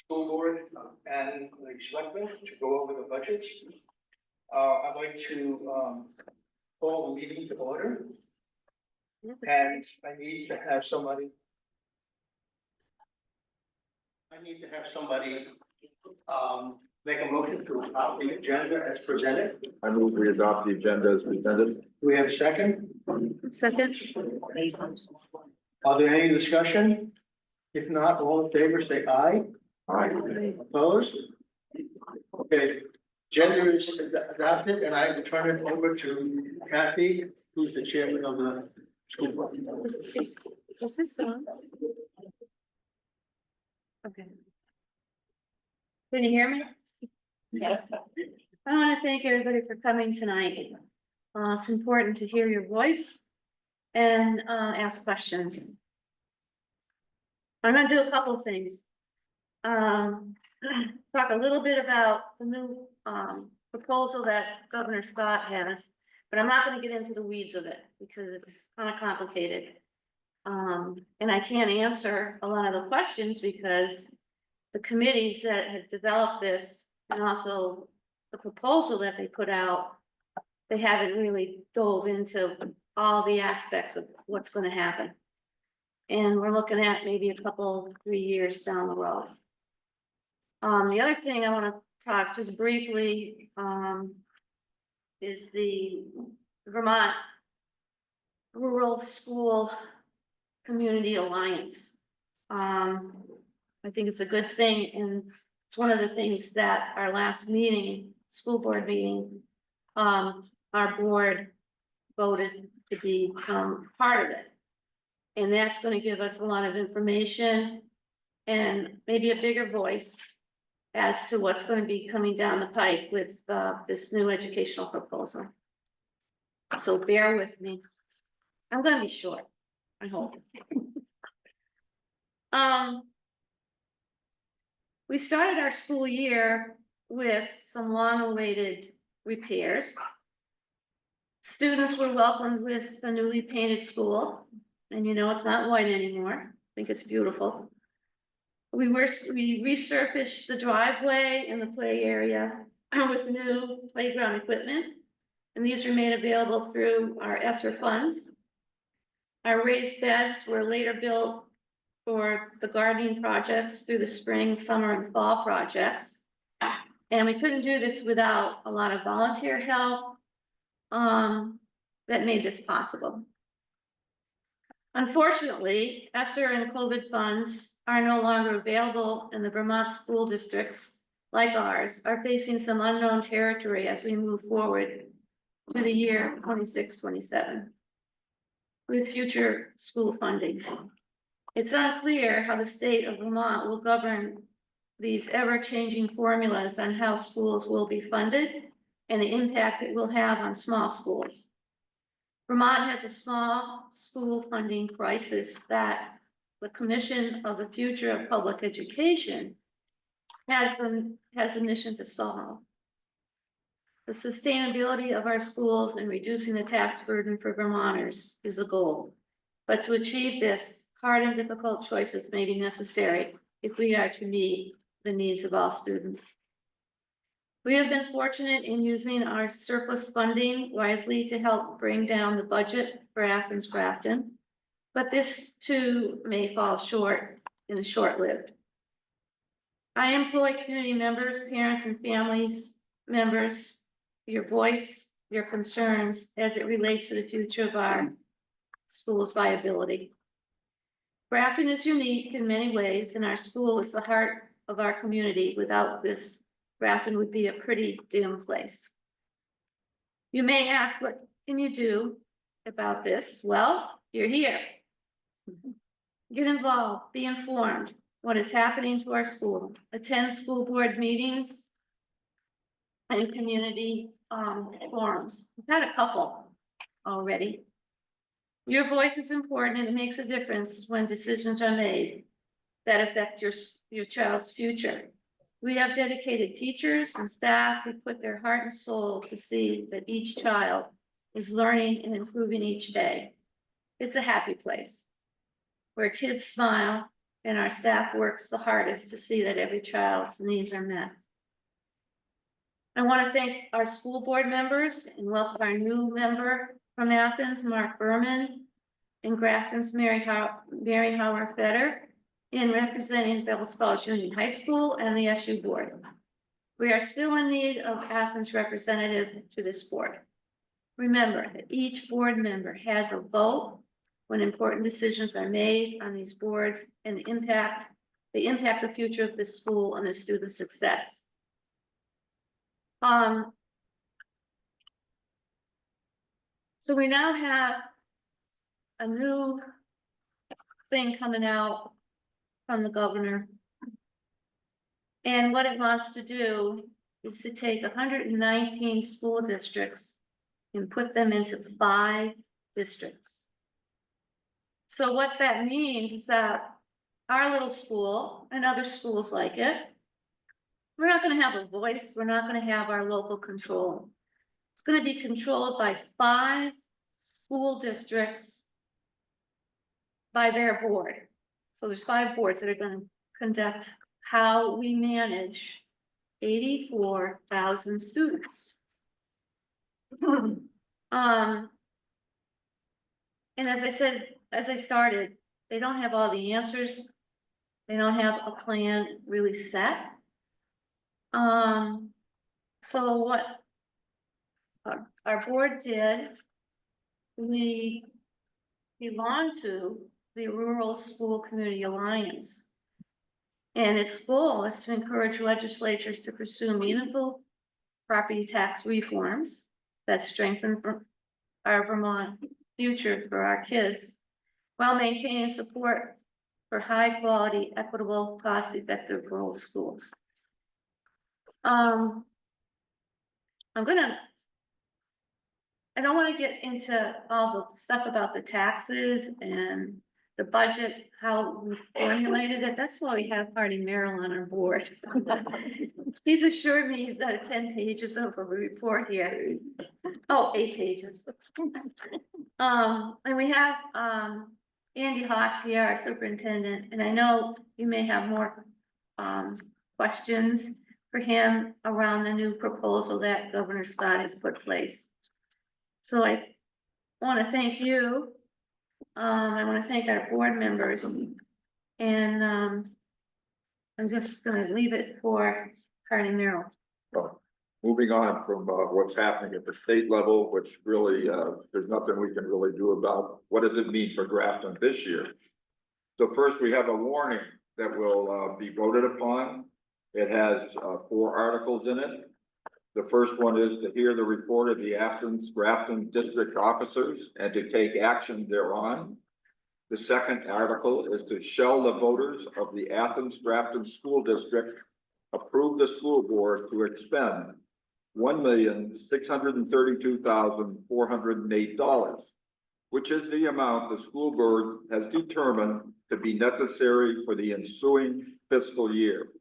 School board and the selectmen to go over the budgets. I'd like to call the meeting to order. And I need to have somebody. Make a motion to adopt the agenda as presented. I move we adopt the agenda as presented. Do we have a second? Second. Are there any discussion? If not, all in favor, say aye. Aye. Opposed? Okay, agenda is adopted, and I will turn it over to Kathy, who's the chairman of the school board. Is this on? Okay. Can you hear me? Yeah. I want to thank everybody for coming tonight. It's important to hear your voice and ask questions. I'm gonna do a couple of things. Talk a little bit about the new proposal that Governor Scott has, but I'm not gonna get into the weeds of it because it's kind of complicated. And I can't answer a lot of the questions because the committees that have developed this and also the proposal that they put out, they haven't really dove into all the aspects of what's going to happen. And we're looking at maybe a couple, 3 years down the road. The other thing I want to talk just briefly is the Vermont Rural School Community Alliance. I think it's a good thing, and it's one of the things that our last meeting, school board meeting, our board voted to become part of it. And that's going to give us a lot of information and maybe a bigger voice as to what's going to be coming down the pike with this new educational proposal. So bear with me. I'm going to be short, I hope. We started our school year with some long-awaited repairs. Students were welcomed with a newly painted school, and you know it's not white anymore. I think it's beautiful. We resurfaced the driveway and the play area with new playground equipment, and these were made available through our ESSER funds. Our raised beds were later built for the gardening projects through the spring, summer, and fall projects. And we couldn't do this without a lot of volunteer help that made this possible. Unfortunately, ESSER and COVID funds are no longer available, and the Vermont school districts, like ours, are facing some unknown territory as we move forward to the year 26-27 with future school funding. It's unclear how the state of Vermont will govern these ever-changing formulas on how schools will be funded and the impact it will have on small schools. Vermont has a small school funding crisis that the Commission of the Future of Public Education has a mission to solve. The sustainability of our schools and reducing the tax burden for Vermonters is a goal. But to achieve this, hard and difficult choices may be necessary if we are to meet the needs of all students. We have been fortunate in using our surplus funding wisely to help bring down the budget for Athens Grafton, but this too may fall short in the short-lived. I employ community members, parents, and families members, your voice, your concerns as it relates to the future of our school's viability. Grafton is unique in many ways, and our school is the heart of our community. Without this, Grafton would be a pretty dim place. You may ask, what can you do about this? Well, you're here. Get involved, be informed what is happening to our school, attend school board meetings and community forums. We've had a couple already. Your voice is important, and it makes a difference when decisions are made that affect your child's future. We have dedicated teachers and staff who put their heart and soul to see that each child is learning and improving each day. It's a happy place where kids smile and our staff works the hardest to see that every child's needs are met. I want to thank our school board members and welcome our new member from Athens, Mark Berman, and Grafton's Mary Howard Fetter, in representing Bellas Falls Union High School and the SU board. We are still in need of Athens representative to this board. Remember that each board member has a vote when important decisions are made on these boards and they impact the future of the school and the student success. So we now have a new thing coming out from the governor. And what it wants to do is to take 119 school districts and put them into 5 districts. So what that means is that our little school and other schools like it, we're not going to have a voice. We're not going to have our local control. It's going to be controlled by 5 school districts by their board. So there's 5 boards that are going to conduct how we manage 84,000 students. And as I said, as I started, they don't have all the answers. They don't have a plan really set. So what our board did, we belong to the Rural School Community Alliance. And its goal is to encourage legislatures to pursue meaningful property tax reforms that strengthen our Vermont future for our kids, while maintaining support for high quality, equitable, cost-effective rural schools. I don't want to get into all the stuff about the taxes and the budget, how we formulated it. That's why we have Harding Merrill on our board. He's assured me he's got 10 pages of a report here. Oh, 8 pages. And we have Andy Haas here, our superintendent, and I know you may have more questions for him around the new proposal that Governor Scott has put in place. So I want to thank you. I want to thank our board members, and I'm just going to leave it for Harding Merrill. Moving on from what's happening at the state level, which really, there's nothing we can really do about. What does it mean for Grafton this year? So first, we have a warning that will be voted upon. It has 4 articles in it. The first one is to hear the report of the Athens Grafton district officers and to take action thereon. The second article is to shall the voters of the Athens Grafton School District approve the school board to expend $1,632,408, which is the amount the school board has determined to be necessary for the ensuing fiscal year.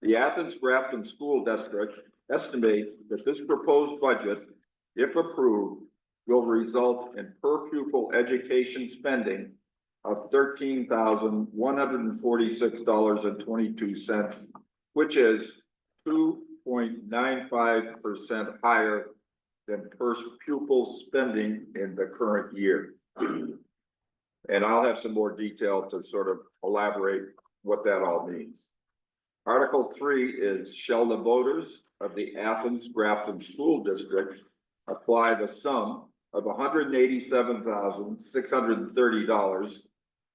The Athens Grafton School District estimates that this proposed budget, if approved, will result in per pupil education spending of $13,146.22, which is 2.95% higher than per pupil spending in the current year. And I'll have some more detail to sort of elaborate what that all means. Article 3 is shall the voters of the Athens Grafton School District apply the sum of $187,630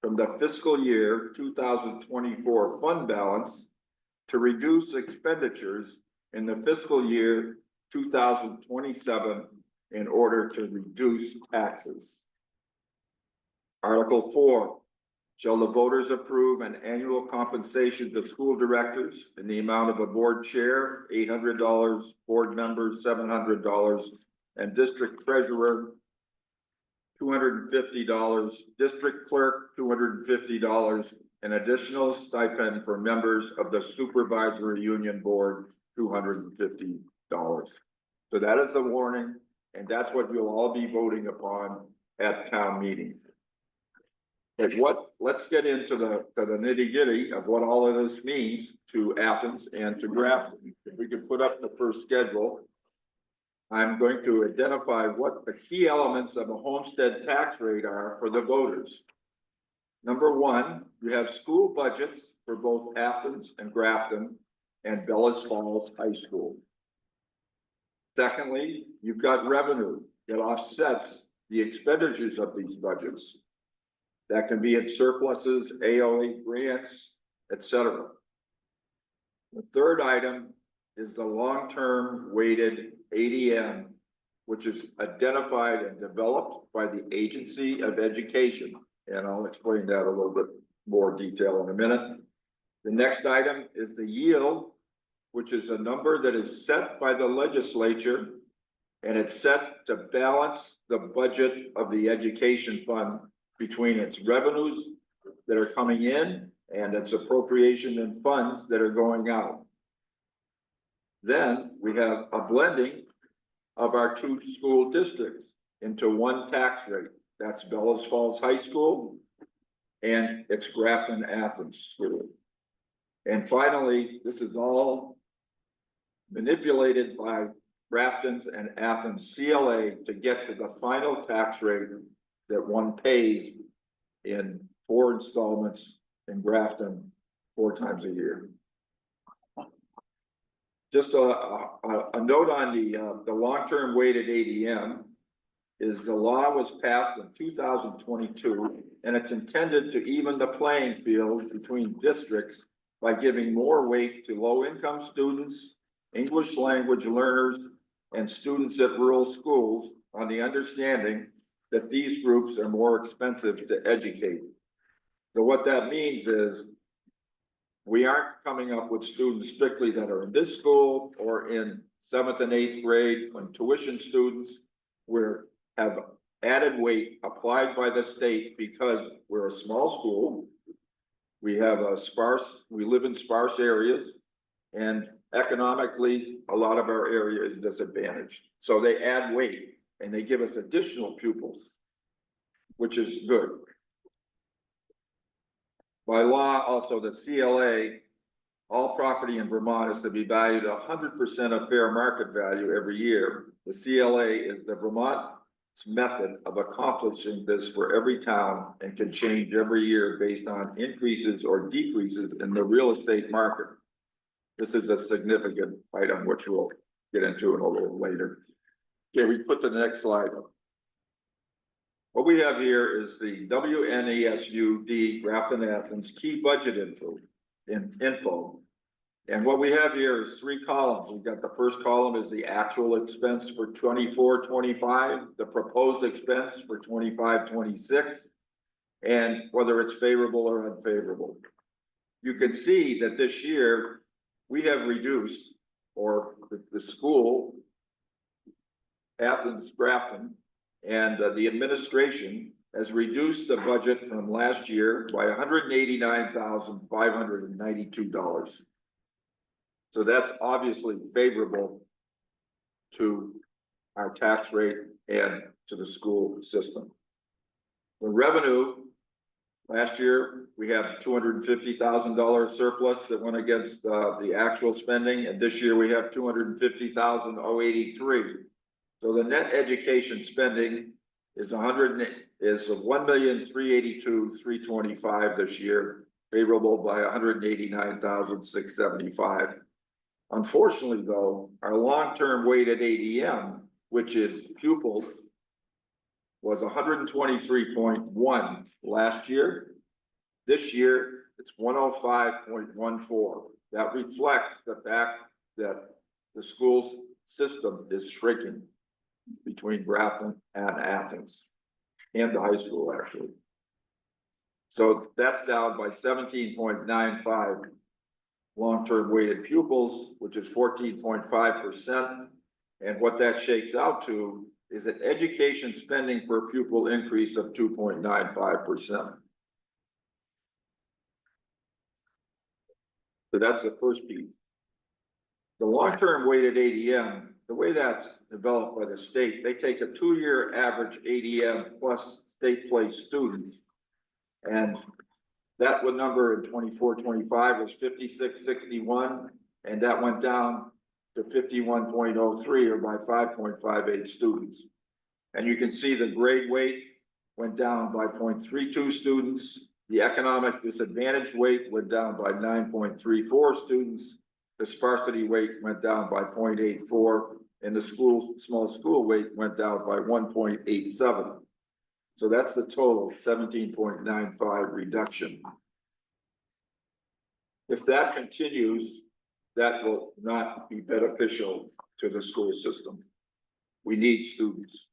from the fiscal year 2024 fund balance to reduce expenditures in the fiscal year 2027 in order to reduce taxes. Article 4, shall the voters approve an annual compensation to school directors in the amount of a board chair, $800, board members, $700, and district treasurer, $250, district clerk, $250, an additional stipend for members of the supervisory union board, $250. So that is the warning, and that's what you'll all be voting upon at town meeting. let's get into the nitty gritty of what all of this means to Athens and to Grafton. If we could put up the first schedule. I'm going to identify what the key elements of a homestead tax rate are for the voters. Number one, you have school budgets for both Athens and Grafton and Bellas Falls High School. Secondly, you've got revenue that offsets the expenditures of these budgets. That can be in surpluses, AOA grants, etc. The third item is the long-term weighted ADM, which is identified and developed by the Agency of Education. And I'll explain that a little bit more detail in a minute. The next item is the yield, which is a number that is set by the legislature, and it's set to balance the budget of the education fund between its revenues that are coming in and its appropriation and funds that are going out. Then we have a blending of our two school districts into one tax rate. That's Bellas Falls High School and it's Grafton Athens School. And finally, this is all manipulated by Grafton's and Athens CLA to get to the final tax rate that one pays in 4 installments in Grafton 4 times a year. Just a note on the long-term weighted ADM is the law was passed in 2022, and it's intended to even the playing field between districts by giving more weight to low-income students, English language learners, and students at rural schools on the understanding that these groups are more expensive to educate. So what that means is we aren't coming up with students strictly that are in this school or in 7th and 8th grade when tuition students have added weight applied by the state because we're a small school. We live in sparse areas, and economically, a lot of our area is disadvantaged. So they add weight and they give us additional pupils, which is good. By law, also the CLA, all property in Vermont is to be valued 100% of fair market value every year. The CLA is the Vermont's method of accomplishing this for every town and can change every year based on increases or decreases in the real estate market. This is a significant item, which we'll get into in a little later. Okay, we put the next slide up. What we have here is the WNESUD Grafton Athens key budget info. And what we have here is 3 columns. We've got the first column is the actual expense for 24-25, the proposed expense for 25-26, and whether it's favorable or unfavorable. You can see that this year we have reduced, or the school, Athens Grafton, and the administration has reduced the budget from last year by $189,592. So that's obviously favorable to our tax rate and to the school system. The revenue, last year, we had $250,000 surplus that went against the actual spending, and this year we have $250,083. So the net education spending is $1,382,325 this year, favorable by $189,675. Unfortunately, though, our long-term weighted ADM, which is pupils, was 123.1 last year. This year, it's 105.14. That reflects the fact that the school's system is shrinking between Grafton and Athens, and the high school, actually. So that's down by 17.95 long-term weighted pupils, which is 14.5%. And what that shakes out to is an education spending per pupil increase of 2.95%. So that's the first piece. The long-term weighted ADM, the way that's developed by the state, they take a 2-year average ADM plus state place students, And that one number in 24-25 was 5661, and that went down to 51.03, or by 5.58 students. And you can see the grade weight went down by 0.32 students. The economic disadvantaged weight went down by 9.34 students. The sparsity weight went down by 0.84, and the small school weight went down by 1.87. So that's the total 17.95 reduction. If that continues, that will not be beneficial to the school system. We need students.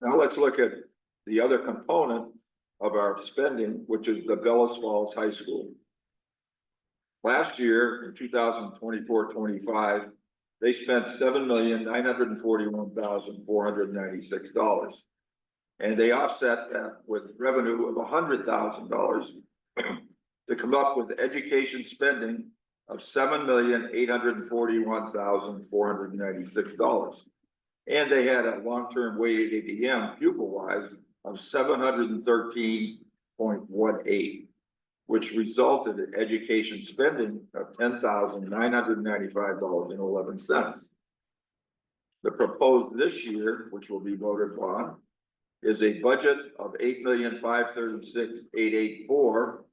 Now let's look at the other component of our spending, which is the Bellows Falls High School. Last year, in 2024-25, they spent $7,941,496. And they offset that with revenue of $100,000 to come up with education spending of $7,841,496. And they had a long-term weighted ADM pupil-wise of 713.18, which resulted in education spending of $10,995.11. The proposed this year, which will be voted upon, is a budget of $8,536,884,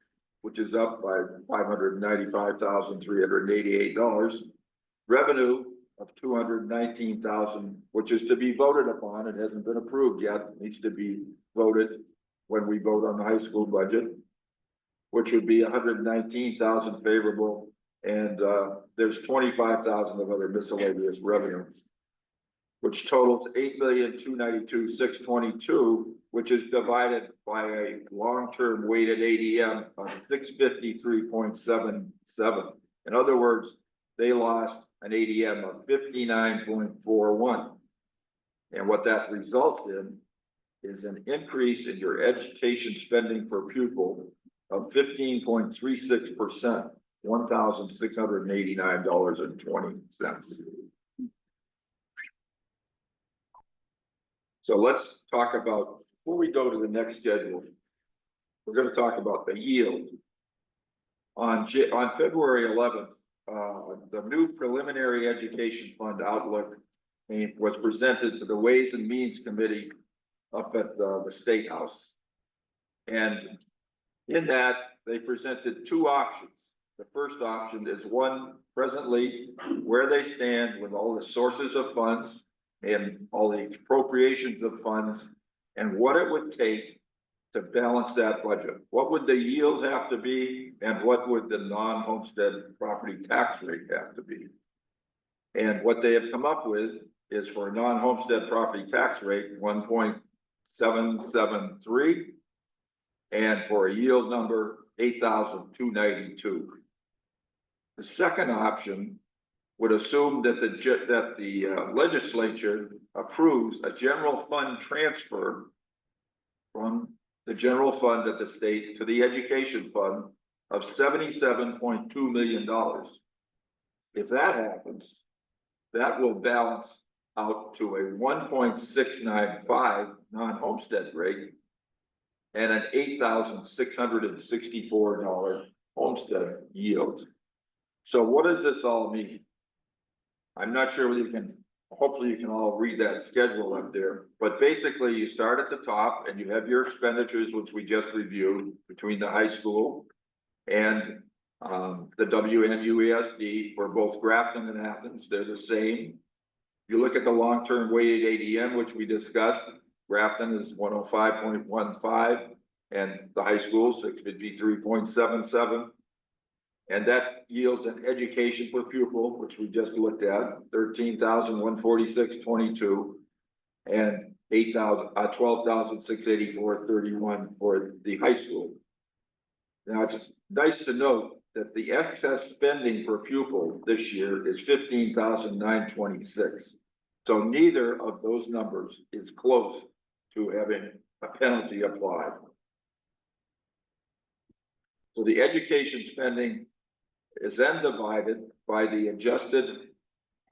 which is up by $595,388. Revenue of $219,000, which is to be voted upon. It hasn't been approved yet. It needs to be voted when we vote on the high school budget, which would be $119,000 favorable. And there's $25,000 of other miscellaneous revenue, which totals $8,292,622, which is divided by a long-term weighted ADM of 653.77. In other words, they lost an ADM of 59.41. And what that results in is an increase in your education spending per pupil of 15.36%, $1,689.20. So let's talk about, before we go to the next schedule, we're going to talk about the yield. On February 11th, the new preliminary education fund outlook was presented to the Ways and Means Committee up at the State House. And in that, they presented two options. The first option is one presently where they stand with all the sources of funds and all the appropriations of funds and what it would take to balance that budget. What would the yield have to be, and what would the non-homestead property tax rate have to be? And what they have come up with is, for a non-homestead property tax rate, 1.773, and for a yield number, 8,292. The second option would assume that the legislature approves a general fund transfer from the general fund at the state to the education fund of $77.2 million. If that happens, that will balance out to a 1.695 non-homestead rate and an $8,664 homestead yield. So what does this all mean? I'm not sure whether you can, hopefully you can all read that schedule up there, but basically you start at the top and you have your expenditures, which we just reviewed between the high school and the WNUESD for both Grafton and Athens. They're the same. You look at the long-term weighted ADM, which we discussed, Grafton is 105.15 and the high school 653.77. And that yields an education per pupil, which we just looked at, 13,146.22 and 12,684.31 for the high school. Now, it's nice to note that the excess spending per pupil this year is 15,926. So neither of those numbers is close to having a penalty applied. So the education spending is then divided by the adjusted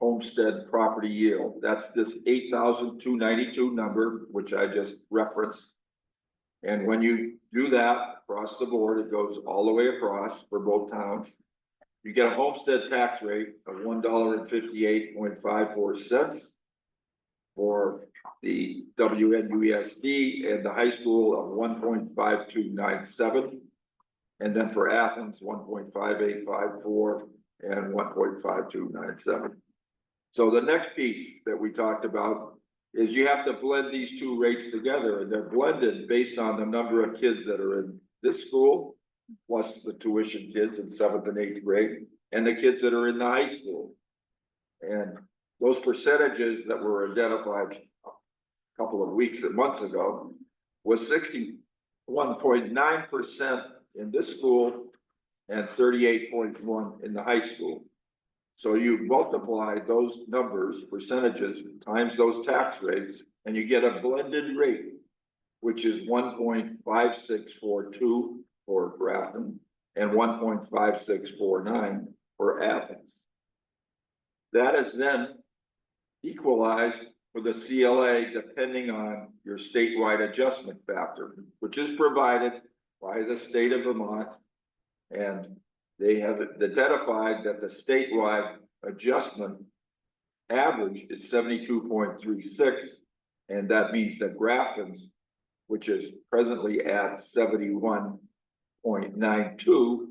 homestead property yield. That's this 8,292 number, which I just referenced. And when you do that across the board, it goes all the way across for both towns. You get a homestead tax rate of $1.5854 for the WNUSD and the high school of 1.5297. And then for Athens, 1.5854 and 1.5297. So the next piece that we talked about is you have to blend these two rates together, and they're blended based on the number of kids that are in this school, plus the tuition kids in 7th and 8th grade, and the kids that are in the high school. And those percentages that were identified a couple of weeks or months ago was 61.9% in this school and 38.1% in the high school. So you multiply those numbers, percentages, times those tax rates, and you get a blended rate, which is 1.5642 for Grafton and 1.5649 for Athens. That is then equalized for the CLA depending on your statewide adjustment factor, which is provided by the state of Vermont. And they have identified that the statewide adjustment average is 72.36. And that means that Grafton's, which is presently at 71.92,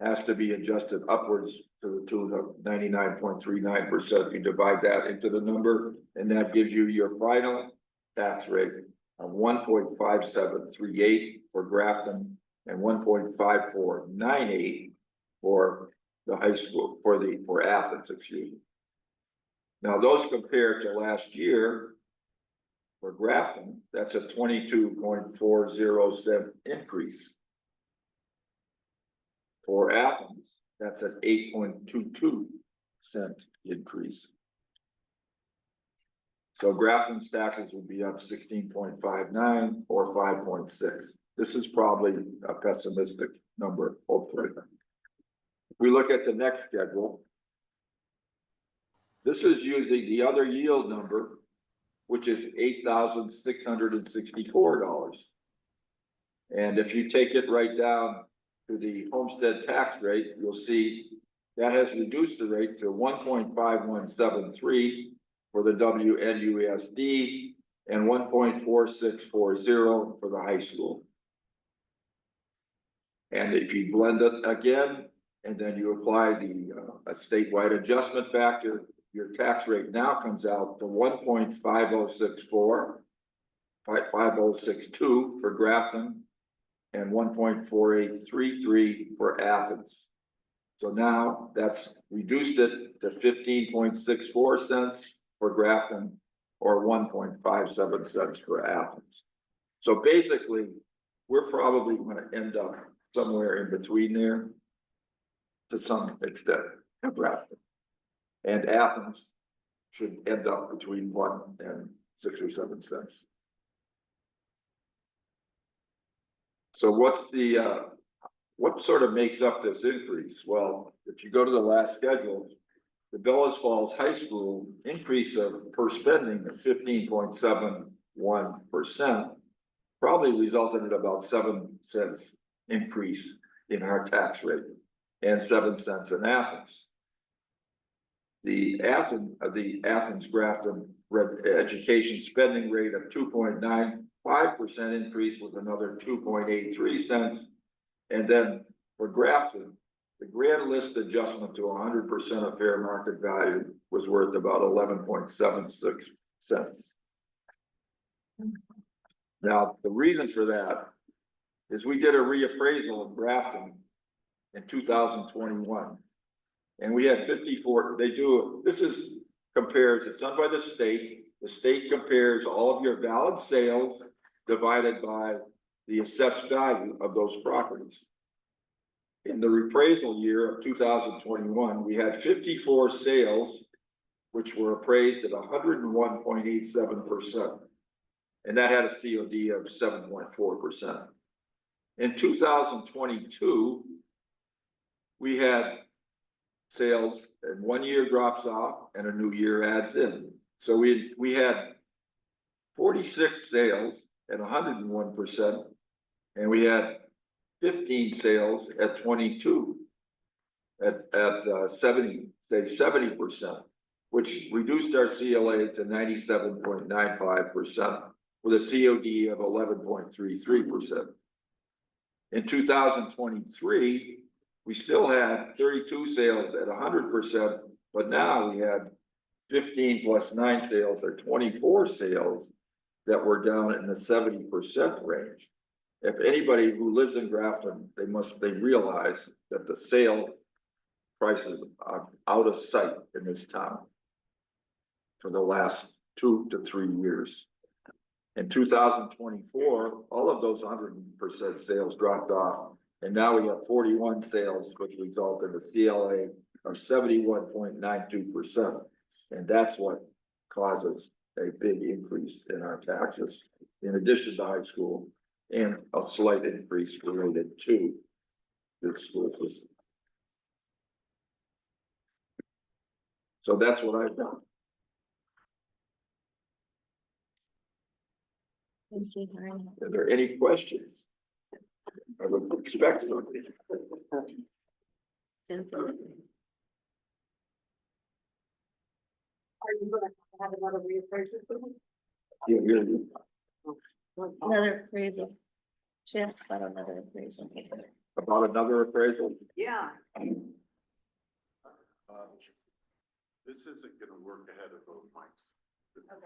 has to be adjusted upwards to the tune of 99.39%. You divide that into the number, and that gives you your final tax rate of 1.5738 for Grafton and 1.5498 for the high school, for Athens, excuse me. Now those compare to last year for Grafton, that's a 22.40 increase. For Athens, that's an 8.22 increase. So Grafton's taxes would be up 16.59 or 5.6. This is probably a pessimistic number, hopefully. If we look at the next schedule, this is using the other yield number, which is $8,664. And if you take it right down to the homestead tax rate, you'll see that has reduced the rate to 1.5173 for the WNUSD and 1.4640 for the high school. And if you blend it again, and then you apply the a statewide adjustment factor, your tax rate now comes out to 1.5064, 5062 for Grafton, and 1.4833 for Athens. So now that's reduced it to 15.64 cents for Grafton or 1.57 cents for Athens. So basically, we're probably going to end up somewhere in between there to some extent, Grafton. And Athens should end up between 1 and 6 or 7 cents. So what's the, what sort of makes up this increase? Well, if you go to the last schedule, the Bellows Falls High School increase of per spending of 15.71% probably resulted in about 7 cents increase in our tax rate and 7 cents in Athens. The Athens Grafton education spending rate of 2.95% increase was another 2.83 cents. And then for Grafton, the grand list adjustment to 100% of fair market value was worth about 11.76 cents. Now, the reason for that is we did a reappraisal in Grafton in 2021. And we had 54, compares, it's done by the state. The state compares all of your valid sales divided by the assessed value of those properties. In the reappraisal year of 2021, we had 54 sales, which were appraised at 101.87%. And that had a COD of 7.4%. In 2022, we had sales and 1 year drops off and a new year adds in. So we had 46 sales at 101%, And we had 15 sales at 22. At 70%, which reduced our CLA to 97.95% with a COD of 11.33%. In 2023, we still had 32 sales at 100%, but now we had 15 plus 9 sales or 24 sales that were down in the 70% range. If anybody who lives in Grafton, they realize that the sale prices are out of sight in this town for the last 2 to 3 years. In 2024, all of those 100% sales dropped off, and now we have 41 sales, which result in a CLA of 71.92%. And that's what causes a big increase in our taxes, in addition to high school, and a slight increase related to the school system. So that's what I've done. Thank you, Brian. Are there any questions? I would expect something. Cynthia. Are you gonna have another reappraisal? Another appraisal. Jeff got another appraisal. About another appraisal? Yeah. This isn't gonna work ahead of those mics,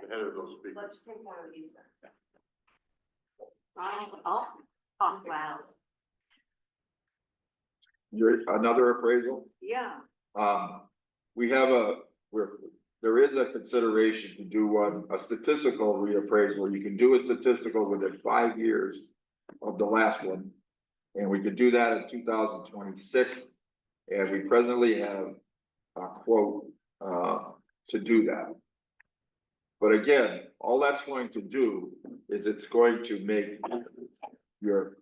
ahead of those speakers. Let's take one of these then. I'll talk loud. Another appraisal? Yeah. We have there is a consideration to do a statistical reappraisal. You can do a statistical within 5 years of the last one. And we could do that in 2026. And we presently have a quote to do that. But again, all that's going to do is it's going to make your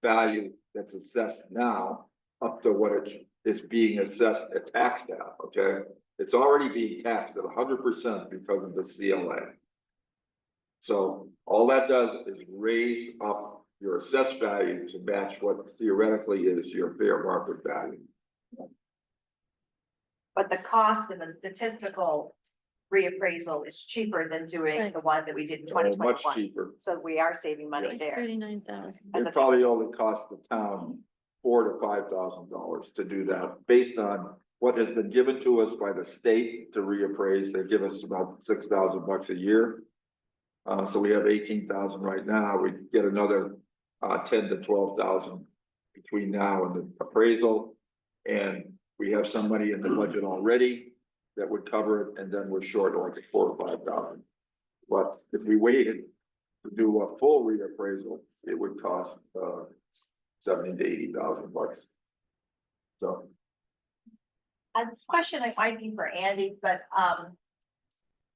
value that's assessed now up to what it is being assessed at tax at, okay? It's already being taxed at 100% because of the CLA. So all that does is raise up your assessed value to match what theoretically is your fair market value. But the cost of a statistical reappraisal is cheaper than doing Right. the one that we did in twenty Much twenty-one. cheaper. So we are saving money Like there. 39,000. As It a- probably only cost the town $4,000 to $5,000 to do that, based on what has been given to us by the state to reappraise. They give us about $6,000 a year. So we have 18,000 right now. We get another 10 to 12,000 between now and the appraisal. And we have some money in the budget already that would cover it, and then we're short like $4,000 or $5,000. But if we waited to do a full reappraisal, it would cost 70 to 80,000 bucks. So This question, it might be for Andy, but,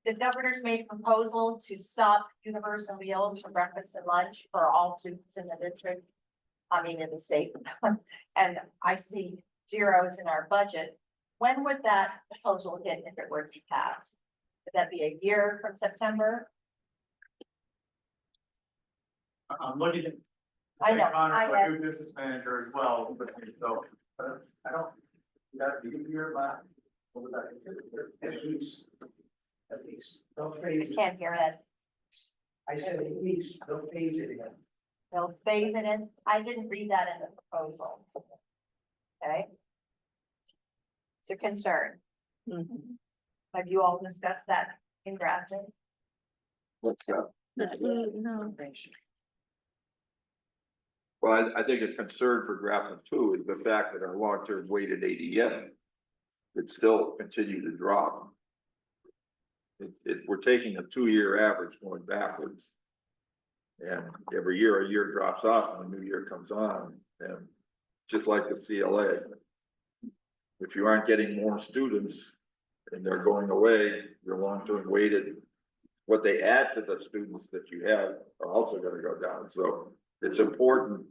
the governor's made a proposal to stop universal meals for breakfast and lunch for all students in the district. I mean, in the state, and I see zeros in our budget. When would that proposal hit if it were to be passed? Would that be a year from September? I'm looking at. I know, Connor, I our have- new business manager as well, with me, so, I don't, that be a year back. What would that consider? At least, don't phase it. Can't hear it. I said at least, don't phase it again. They'll phase it in. I didn't read that in the proposal. Okay. It's a concern. Have you all discussed that in Grafton? what's that? The food, no. Well, I think a concern for Grafton too is the fact that our long-term weighted ADM could still continue to drop. We're taking a 2-year average going backwards. And every year, a year drops off and a new year comes on, and just like the CLA. If you aren't getting more students and they're going away, your long-term weighted, what they add to the students that you have are also gonna go down, so it's important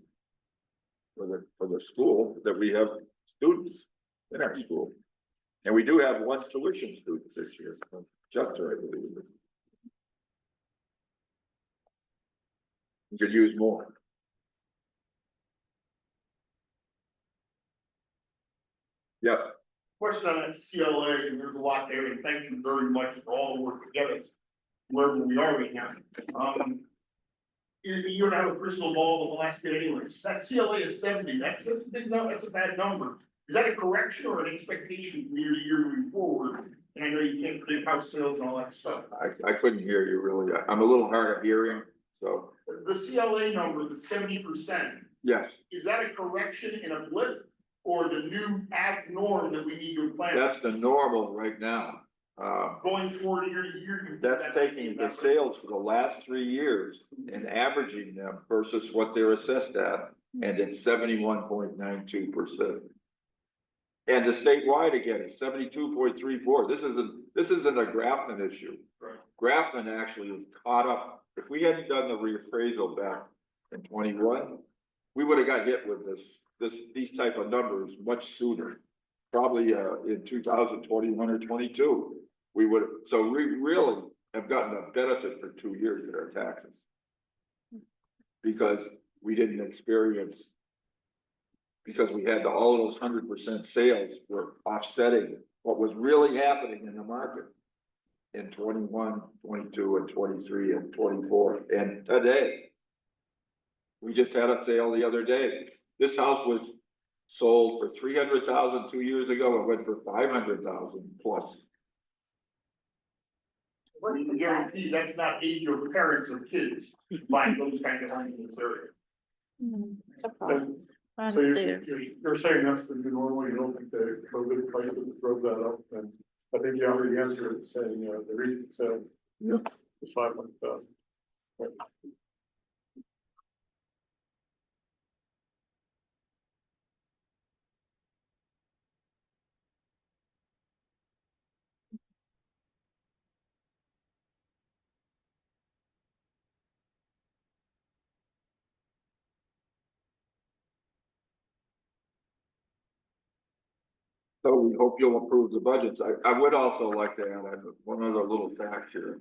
for the school that we have students in our school. And we do have 1 tuition student this year, just I believe. You could use more. Yes, Question on that CLA, and there's a lot there, and thank you very much for all the work to get us wherever we are right now. You don't have a crystal ball that will last it anyways. That CLA is 70, that's a big number, that's a bad number. Is that a correction or an expectation from year to year moving forward? And I know you can't predict house sales and all that stuff. I couldn't hear you really. I'm a little hard of hearing, so, The CLA number, the 70%, yes, is that a correction in a blip? Or the new ad norm that we need to apply? that's the normal right now. Going forward year to year. That's taking the sales for the last 3 years and averaging them versus what they're assessed at, and it's 71.92%. And the statewide again is 72.34. This isn't a Grafton issue. Right. Grafton actually is caught up. If we hadn't done the reappraisal back in 21, we would have got hit with these type of numbers much sooner. Probably in 2021 or 22, we would, so we really have gotten a benefit for 2 years in our taxes. Because we didn't experience, because we had all of those 100% sales were offsetting what was really happening in the market. In 21, 22, and 23, and 24, and today. We just had a sale the other day. This house was sold for 300,000 2 years ago and went for 500,000 plus. What do you guarantee that's not age of parents or kids buying those kind of homes in this area? Out So of you're, state. you're saying that's the new normal, you don't think the COVID crisis drove that up, and I think you already answered it, saying, the recent sale. Yeah. Was 500,000. So we hope you'll approve the budgets. I would also like to add one other little fact here.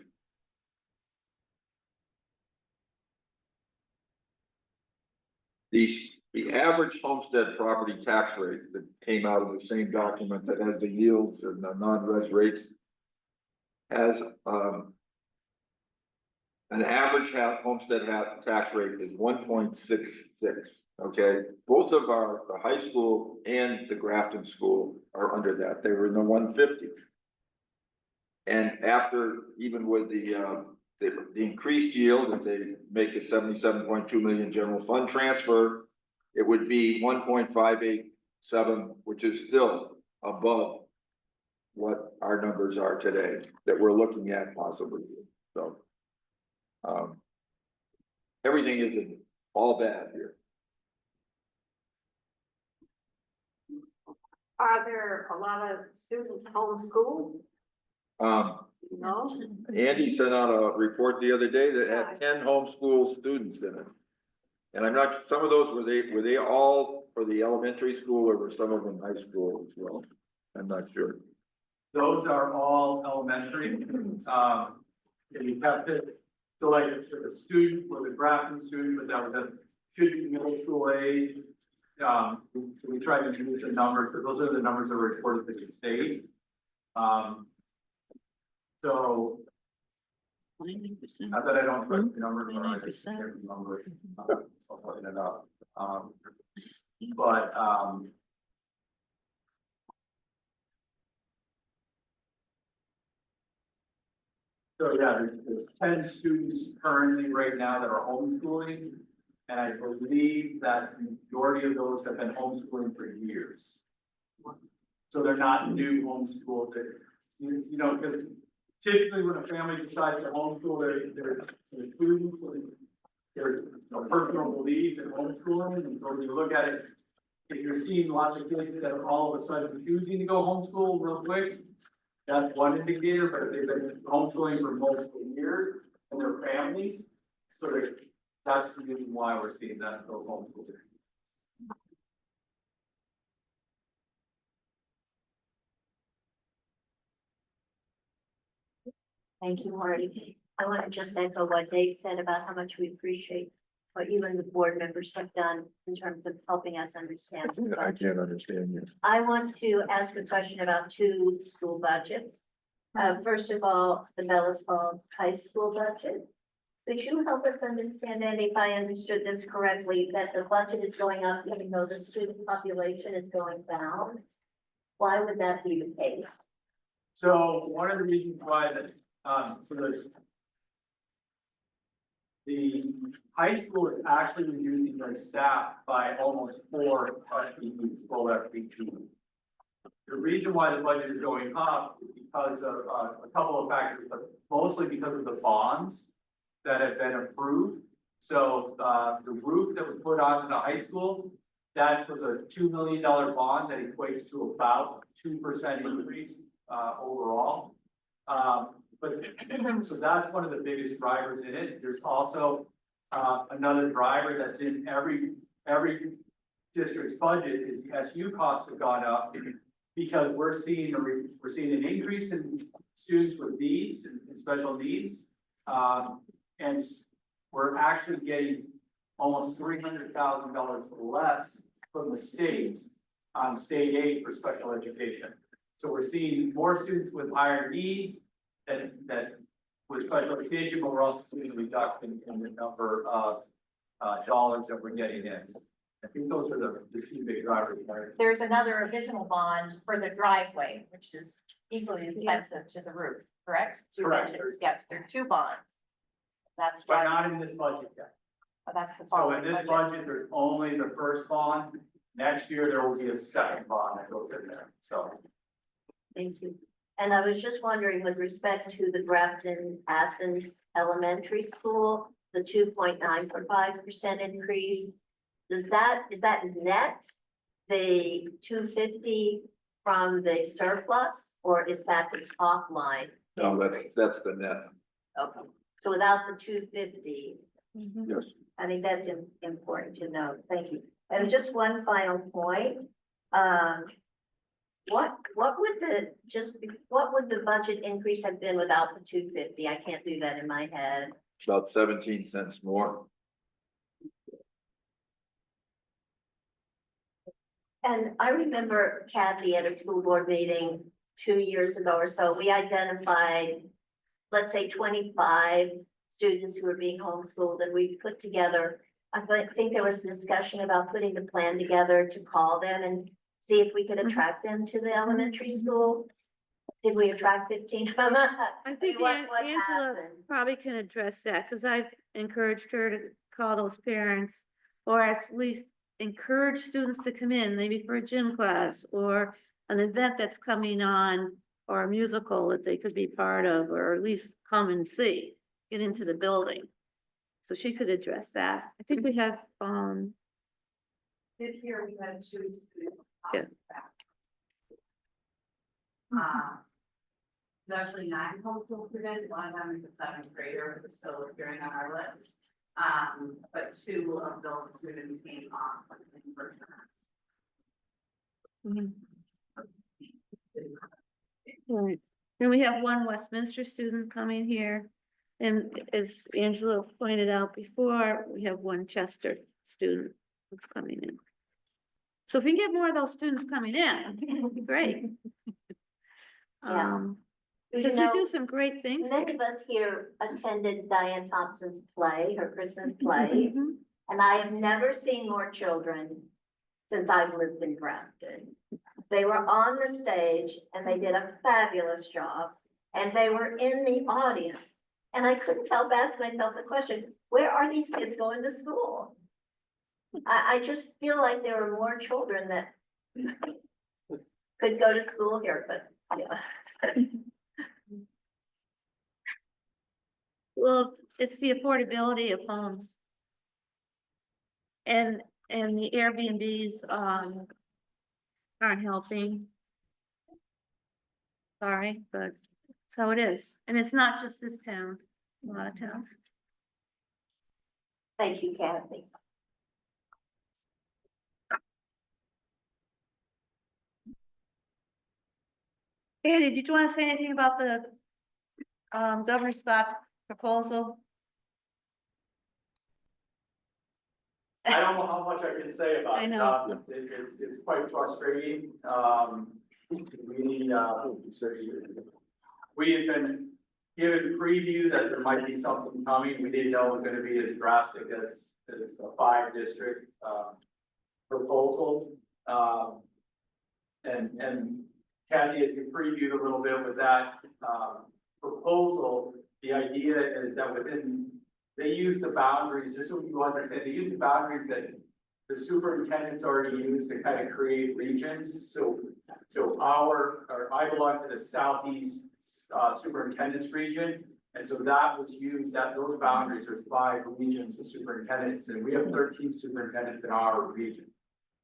The average homestead property tax rate that came out of the same document that has the yields and the non-res rates has, an average homestead tax rate is 1.66, okay? Both of the high school and the Grafton school are under that. They were in the 150s. And after, even with the increased yield, if they make a 77.2 million general fund transfer, it would be 1.587, which is still above what our numbers are today that we're looking at possibly. So everything isn't all bad here. Are there a lot of students homeschooled? No? Andy sent out a report the other day that had 10 homeschool students in it. And I'm not, some of those, were they all for the elementary school or were some of them high school as well? I'm not sure. Those are all elementary. And you have to, so like a student was a Grafton student, but that was a, should be middle school age. We try to use the numbers, but those are the numbers that were reported to the state. So, not that I don't trust the numbers, but I just hear the numbers. I'm looking it up. But, so yeah, there's 10 students currently right now that are homeschooling. And I believe that the majority of those have been homeschooling for years. So they're not new homeschool, you know, because typically when a family decides to homeschool their students, their personal beliefs in homeschooling, and so when you look at it, if you're seeing lots of kids that are all of a sudden choosing to go homeschool real quick, that's one indicator, but if they've been homeschooling for multiple years and their families, so that's the reason why we're seeing that those homeschooling. Thank you, Marty. I want to just echo what Dave said about how much we appreciate what you and the board members have done in terms of helping us understand this I budget. can't understand you. I want to ask a question about two school budgets. First of all, the Bellas Falls High School budget. Could you help us understand, Andy, if I understood this correctly, that the budget is going up even though the student population is going down? Why would that be the case? So one of the reasons why that, so the high school is actually reducing their staff by almost 4 FTEs, full FTE. The reason why the budget is going up is because of a couple of factors, but mostly because of the bonds that have been approved. So the roof that was put on the high school, that was a $2 million bond that equates to about 2% increase overall. But so that's one of the biggest drivers in it. There's also another driver that's in every district's budget is the SU costs have gone up because we're seeing an increase in students with needs and special needs. And we're actually getting almost $300,000 less from the state on state aid for special education. So we're seeing more students with higher needs that with special education, but we're also seeing a reduction in the number of dollars that we're getting in. I think those are the two big drivers. There's another additional bond for the driveway, which is equally as expensive to the roof, correct? Two Correct. budgets. Yes, there are two bonds. That's But right. not in this budget yet. That's the So following in this budget, there's only the first bond. Next year, there will be a second bond that goes in there, so. Thank you. And I was just wondering with respect to the Grafton Athens Elementary School, the 2.95% increase. Is that net the 250 from the surplus, or is that the top line? No, that's the net, Okay, so without the 250, yes. I think that's important to know. Thank you. And just one final point. What would the budget increase have been without the 250? I can't do that in my head. About 17 cents more. And I remember Kathy at a school board meeting 2 years ago or so, we identified, let's say 25 students who were being homeschooled, and we put together, I think there was a discussion about putting the plan together to call them and see if we could attract them to the elementary school. Did we attract 15 of them? I think What Angela happened? probably can address that, because I've encouraged her to call those parents, or at least encourage students to come in, maybe for a gym class, or an event that's coming on, or a musical that they could be part of, or at least come and see, get into the building. So she could address that. I think we have, This year we had 2 students. Yeah. There's actually 9 homeschool students, one of them is a 7th grader who's still appearing on our list. But 2 of those students came on in person. right. And we have one Westminster student coming here. And as Angela pointed out before, we have one Chester student that's coming in. So if we can get more of those students coming in, it'd be great. Yeah. Because we do some great things Many here. of us here attended Diane Thompson's play, her Christmas play, Mhm. and I have never seen more children since I've lived in Grafton. They were on the stage and they did a fabulous job, and they were in the audience. And I couldn't help ask myself the question, where are these kids going to school? I just feel like there are more children that could go to school here, but yeah. Well, it's the affordability of homes. And the Airbnbs, aren't helping. Sorry, but that's how it is. And it's not just this town, a lot of towns. Thank you, Kathy. Andy, did you want to say anything about the Governor Scott's proposal? I don't know how much I can say about I it. know. It's quite frustrating. We have been given preview that there might be something coming. We didn't know it was gonna be as drastic as a 5-district, proposal. And Kathy, as you previewed a little bit with that, proposal, the idea is that they use the boundaries, just so you understand, they use the boundaries that the superintendent's already used to kind of create regions. So I belong to the southeast superintendent's region. And so that was used, that those boundaries are 5 regions of superintendents, and we have 13 superintendents in our region.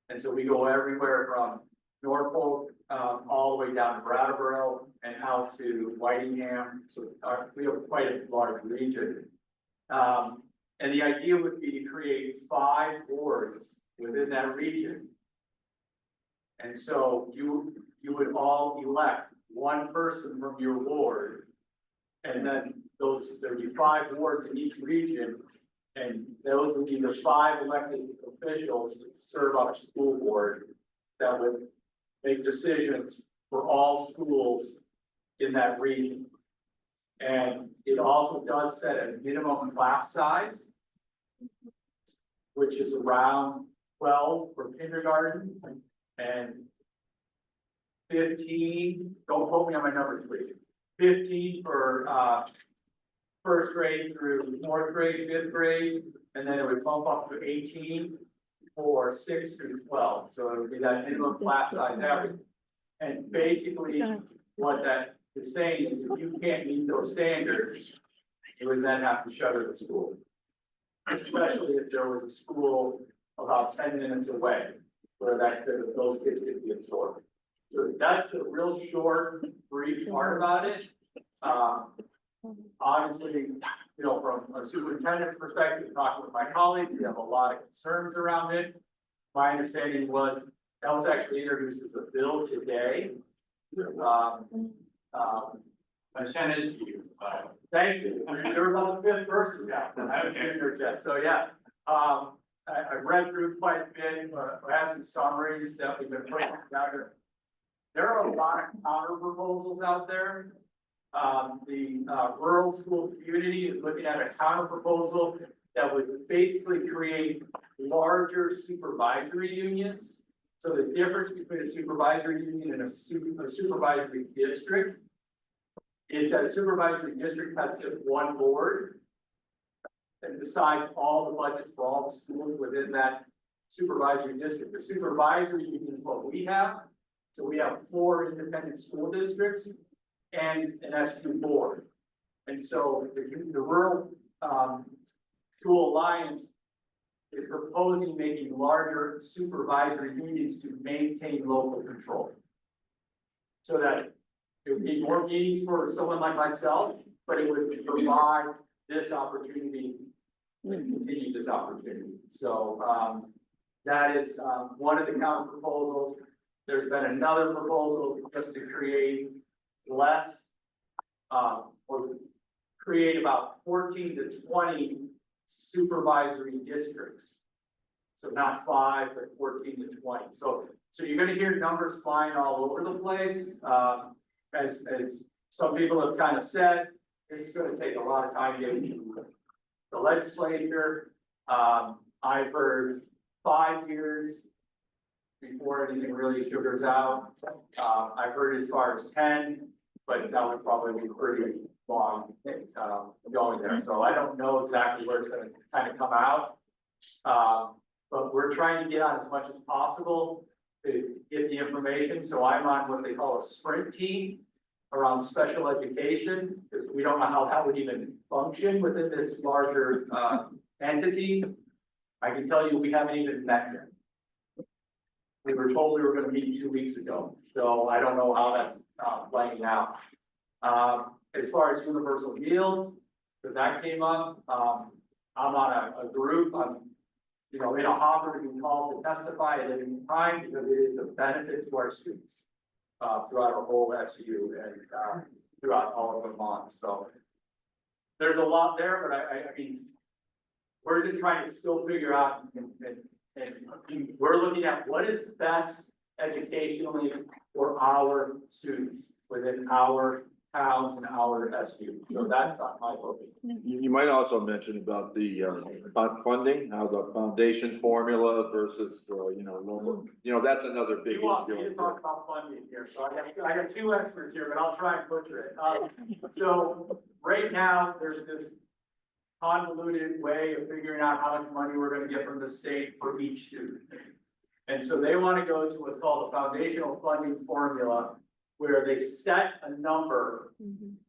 And so we go everywhere from Norfolk, all the way down to Brattleboro and out to Whitingham. So we have quite a large region. And the idea would be to create 5 wards within that region. And so you would all elect one person from your ward. And then there'd be 5 wards in each region. And those would be the 5 elected officials to serve on a school board that would make decisions for all schools in that region. And it also does set a minimum class size, which is around 12 for kindergarten and 15, don't quote me on my numbers, please. 15 for first grade through 4th grade, 5th grade, and then it would bump up to 18 for 6 through 12. So it would be that minimum class size average. And basically what that is saying is if you can't meet those standards, you would then have to shutter the school. Especially if there was a school about 10 minutes away where those kids could be absorbed. So that's the real short, brief part about it. Obviously, from a superintendent perspective, talking with my colleagues, we have a lot of concerns around it. My understanding was that was actually introduced as a bill today. I sent it to you. Thank you. You're about the 5th person now. I haven't seen her yet. So yeah, I read through quite a bit. I have some summaries that we've been putting together. There are a lot of counter proposals out there. The rural school community is looking at a counter proposal that would basically create larger supervisory unions. So the difference between a supervisory union and a supervisory district is that a supervisory district has just one board that decides all the budgets for all the schools within that supervisory district. The supervisory union is what we have. So we have 4 independent school districts and an SU board. And so the Rural School Alliance is proposing making larger supervisory unions to maintain local control. So that it would be more meetings for someone like myself, but it would provide this opportunity and continue this opportunity. So that is one of the counter proposals. There's been another proposal just to create less, or create about 14 to 20 supervisory districts. So not 5, but 14 to 20. So you're gonna hear numbers flying all over the place. As some people have kind of said, this is gonna take a lot of time getting to the legislature. I've heard 5 years before anything really sugars out. I've heard as far as 10, but that would probably be pretty long going there. So I don't know exactly where it's gonna kind of come out. But we're trying to get on as much as possible to get the information. So I'm on what they call a sprint team around special education, because we don't know how that would even function within this larger entity. I can tell you we haven't even met yet. We were told we were gonna meet 2 weeks ago, so I don't know how that's playing out. As far as universal meals, because that came up, I'm on a group, in a hopper to be called to testify at any time because it is a benefit to our students throughout our whole SU and throughout all of Vermont. So there's a lot there, but I mean, we're just trying to still figure out, and we're looking at what is best educationally for our students within our towns and our SU. So that's not my focus. You might also mention about the, about funding, how the foundation formula versus, local, that's another big You want me to issue. talk about funding here, so I got two experts here, but I'll try and butcher it. So right now, there's this convoluted way of figuring out how much money we're gonna get from the state for each student. And so they wanna go to what's called a foundational funding formula, where they set a number,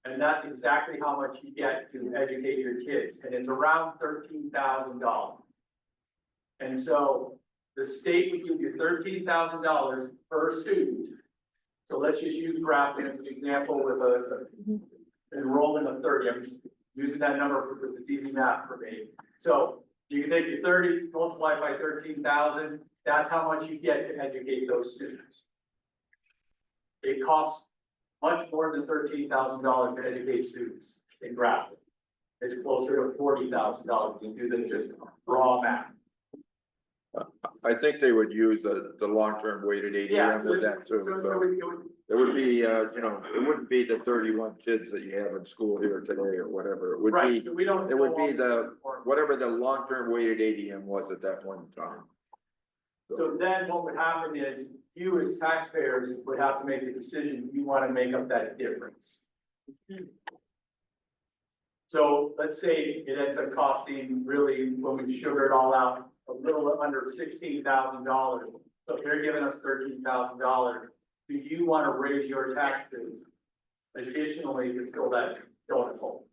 and that's exactly how much you get to educate your kids, and it's around $13,000. And so the state would give you $13,000 per student. So let's just use Grafton as an example with a enrollment of 30. I'm just using that number because it's easy math for me. So you can take your 30, multiply by 13,000. That's how much you get to educate those students. It costs much more than $13,000 to educate students in Grafton. It's closer to $40,000 to do than just raw math. I think they would use the long-term weighted ADM with that too, so. It would be, it wouldn't be the 31 kids that you have in school here today or whatever. It would Right, be, so we don't. it would be whatever the long-term weighted ADM was at that point in time. So then what would happen is you as taxpayers would have to make a decision, you want to make up that difference. So let's say it ends up costing really, when we sugar it all out, a little under $16,000. So if they're giving us $13,000, do you want to raise your taxes additionally to fill that donut hole?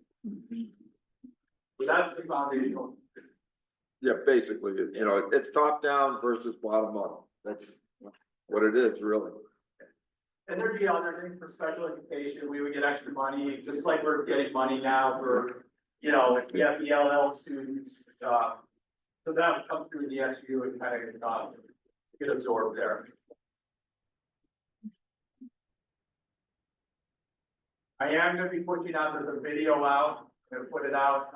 So that's the foundational. Yeah, basically, it's top down versus bottom up. That's what it is, really. And there'd be other things for special education, we would get extra money, just like we're getting money now for, we have the ELL students, so that would come through the SU and kind of, get absorbed there. I am gonna be pushing out, there's a video out, I'm gonna put it out,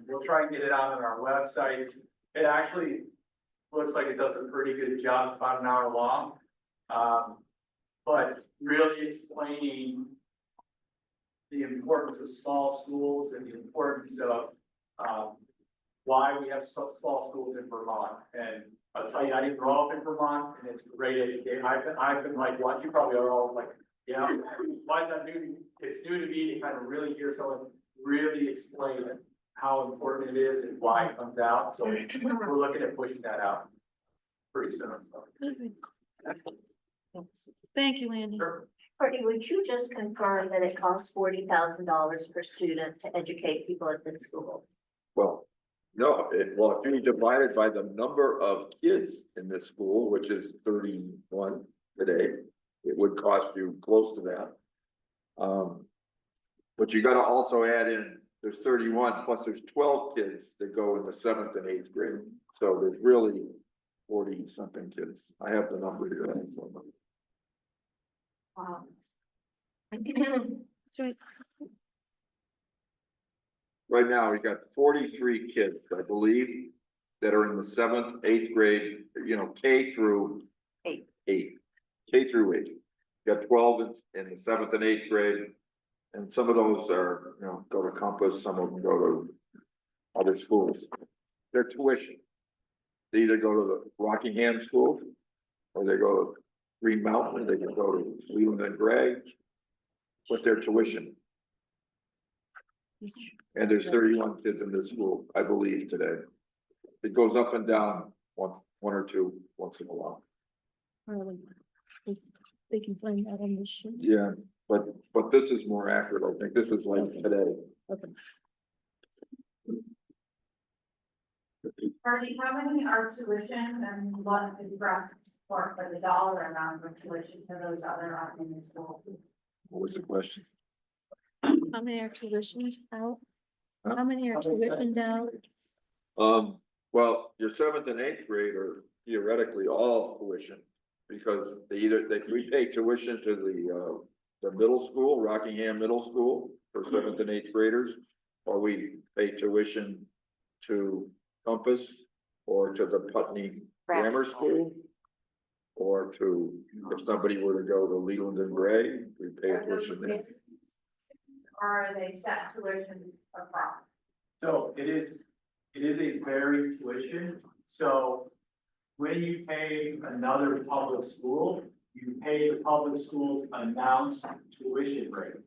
we'll try and get it out on our website. It actually looks like it does a pretty good job, it's about an hour long. But really explaining the importance of small schools and the importance of, why we have small schools in Vermont. And I'll tell you, I didn't grow up in Vermont, and it's great education. I've been like, what, you probably are all like, why is that new? It's new to me to kind of really hear someone really explain how important it is and why it comes out. So we're looking at pushing that out pretty soon. Thank you, Andy. Sure. Courtney, would you just confirm that it costs $40,000 per student to educate people at this school? Well, no, if you divide it by the number of kids in this school, which is 31 today, it would cost you close to that. But you gotta also add in, there's 31 plus there's 12 kids that go in the 7th and 8th grade. So there's really 40 something kids. I have the number here. Wow. Right now, we got 43 kids, I believe, that are in the 7th, 8th grade, K through 8. K through 8. You got 12 in the 7th and 8th grade. And some of those are, go to Compass, some of them go to other schools. Their tuition. They either go to the Rockingham school, or they go to Green Mountain, or they can go to Leland and Gray with their tuition. And there's 31 kids in this school, I believe, today. It goes up and down one or two once in a while. They can find that on the sheet. Yeah, but this is more accurate, I think. This is like today. Okay. Marty, how many are tuition and what is brought for the dollar amount of tuition for those other operating schools? What was the question? How many are tuitioned out? How many are tuitioned out? Well, your 7th and 8th grade are theoretically all tuition. Because we pay tuition to the middle school, Rockingham Middle School, for 7th and 8th graders. Or we pay tuition to Compass or to the Putney Grammar School? Or to, if somebody were to go to Leland and Gray, we pay tuition there. Are they set tuition across? So it is a varied tuition, so when you pay another public school, you pay the public school's announced tuition rate.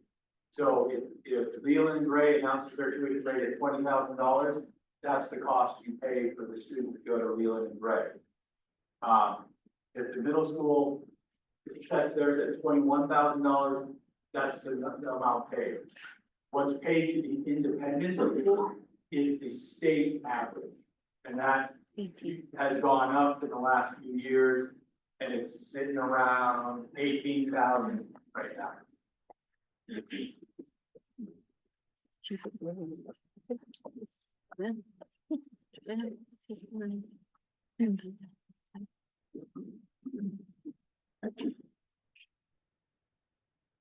So if Leland Gray announces their tuition rate at $20,000, that's the cost you pay for the student to go to Leland and Gray. If the middle school sets theirs at $21,000, that's the amount paid. What's paid to the independent school is the state average, and that has gone up in the last few years, and it's sitting around 18,000 right now.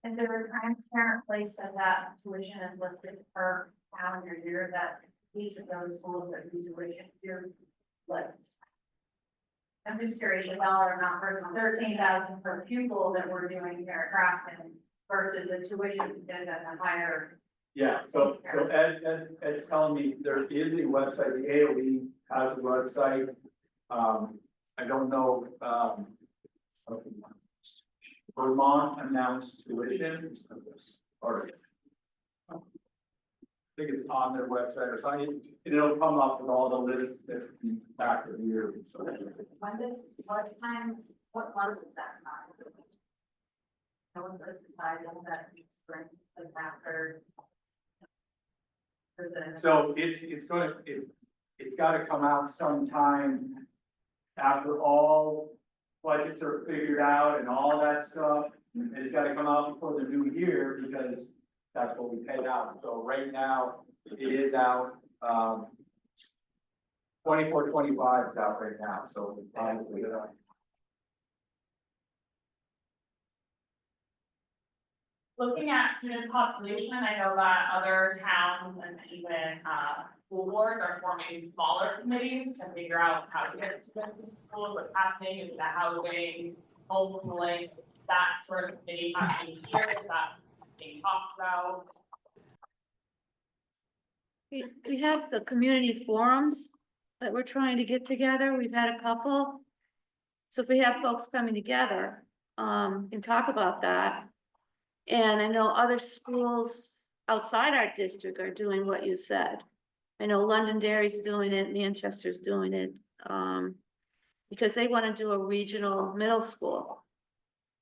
Is there a transparent place that tuition is listed per calendar year that each of those schools that do tuition do list? I'm just curious, the dollar amount versus 13,000 per pupil that we're doing here at Grafton versus the tuition that's at the higher. Yeah, so Ed's telling me there is a website, the AOE has a website. I don't know, Vermont announced tuition. Or I think it's on their website or something, it'll come up with all the lists that's back of the year. So When does, what time, what month is that not? No one's decided that spring is after. So it's gotta come out sometime after all budgets are figured out and all that stuff. And it's gotta come out before the new year because that's what we paid out. So right now, it is out, 24-25 is out right now, so obviously, Looking at student population, I know that other towns and even, school boards are forming smaller committees to figure out how to get students to schools, what's happening, is that housing, homeschooling, that sort of committee happening here, is that being talked about? We have the community forums that we're trying to get together. We've had a couple. So if we have folks coming together, and talk about that. And I know other schools outside our district are doing what you said. I know Londonderry's doing it, Manchester's doing it, because they want to do a regional middle school.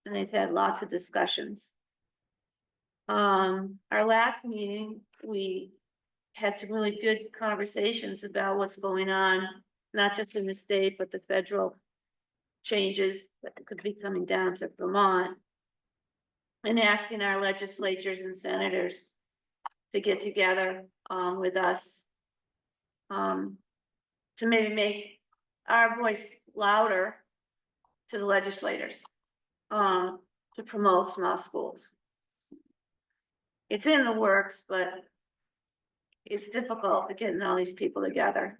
And they've had lots of discussions. Our last meeting, we had some really good conversations about what's going on, not just in the state, but the federal changes that could be coming down to Vermont. And asking our legislatures and senators to get together with us. To maybe make our voice louder to the legislators. To promote small schools. It's in the works, but it's difficult to getting all these people together.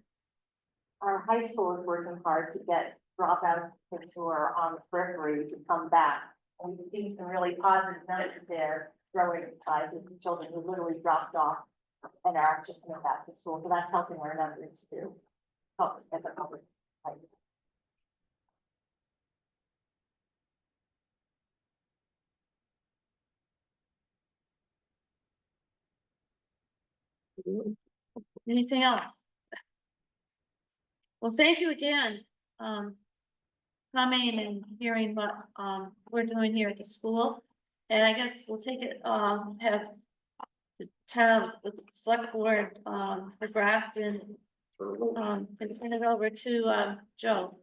Our high school is working hard to get dropouts, kids who are on the periphery to come back. And we've seen some really positive numbers there, growing ties of children who literally dropped off and are actually coming back to school. So that's helping our numbers too. Help as a public. Anything else? Well, thank you again, coming and hearing what, we're doing here at the school. And I guess we'll take it, have the town, the select board, for Grafton, and turn it over to, Joe.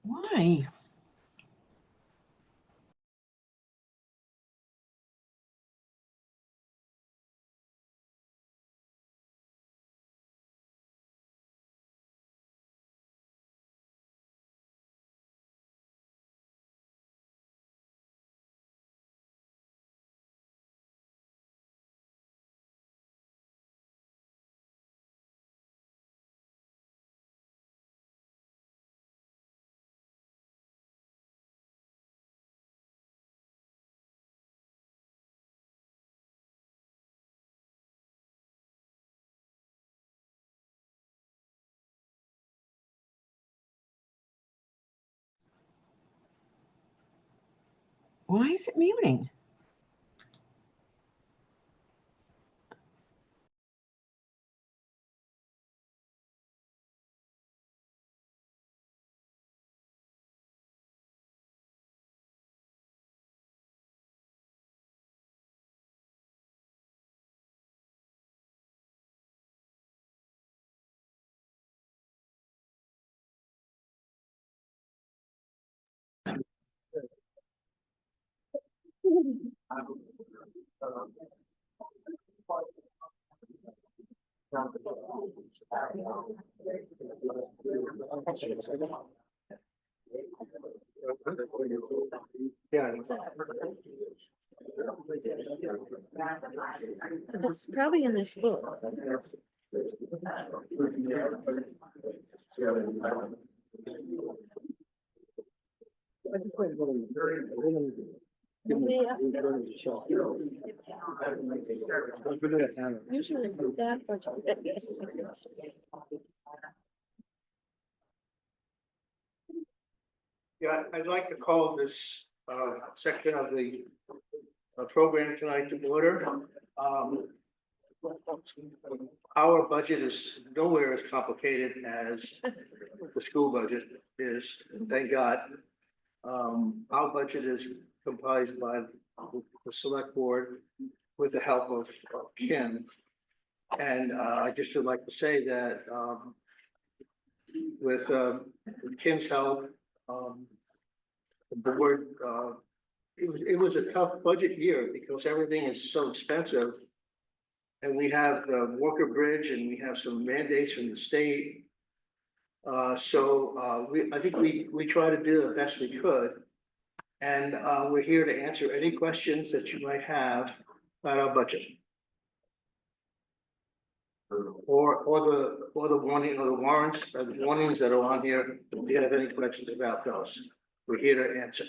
Why? Why is it muting? Yeah. It's probably in this book. Usually that budget. Yeah, I'd like to call this section of the program tonight to order. Our budget is nowhere as complicated as the school budget is, thank God. Our budget is comprised by the select board with the help of Kim. And I just would like to say that with Kim's help, the board, it was a tough budget year because everything is so expensive. And we have the Walker Bridge and we have some mandates from the state. I think we try to do the best we could. And we're here to answer any questions that you might have about our budget. Or the warning or the warrants, the warnings that are on here, if you have any questions about those, we're here to answer.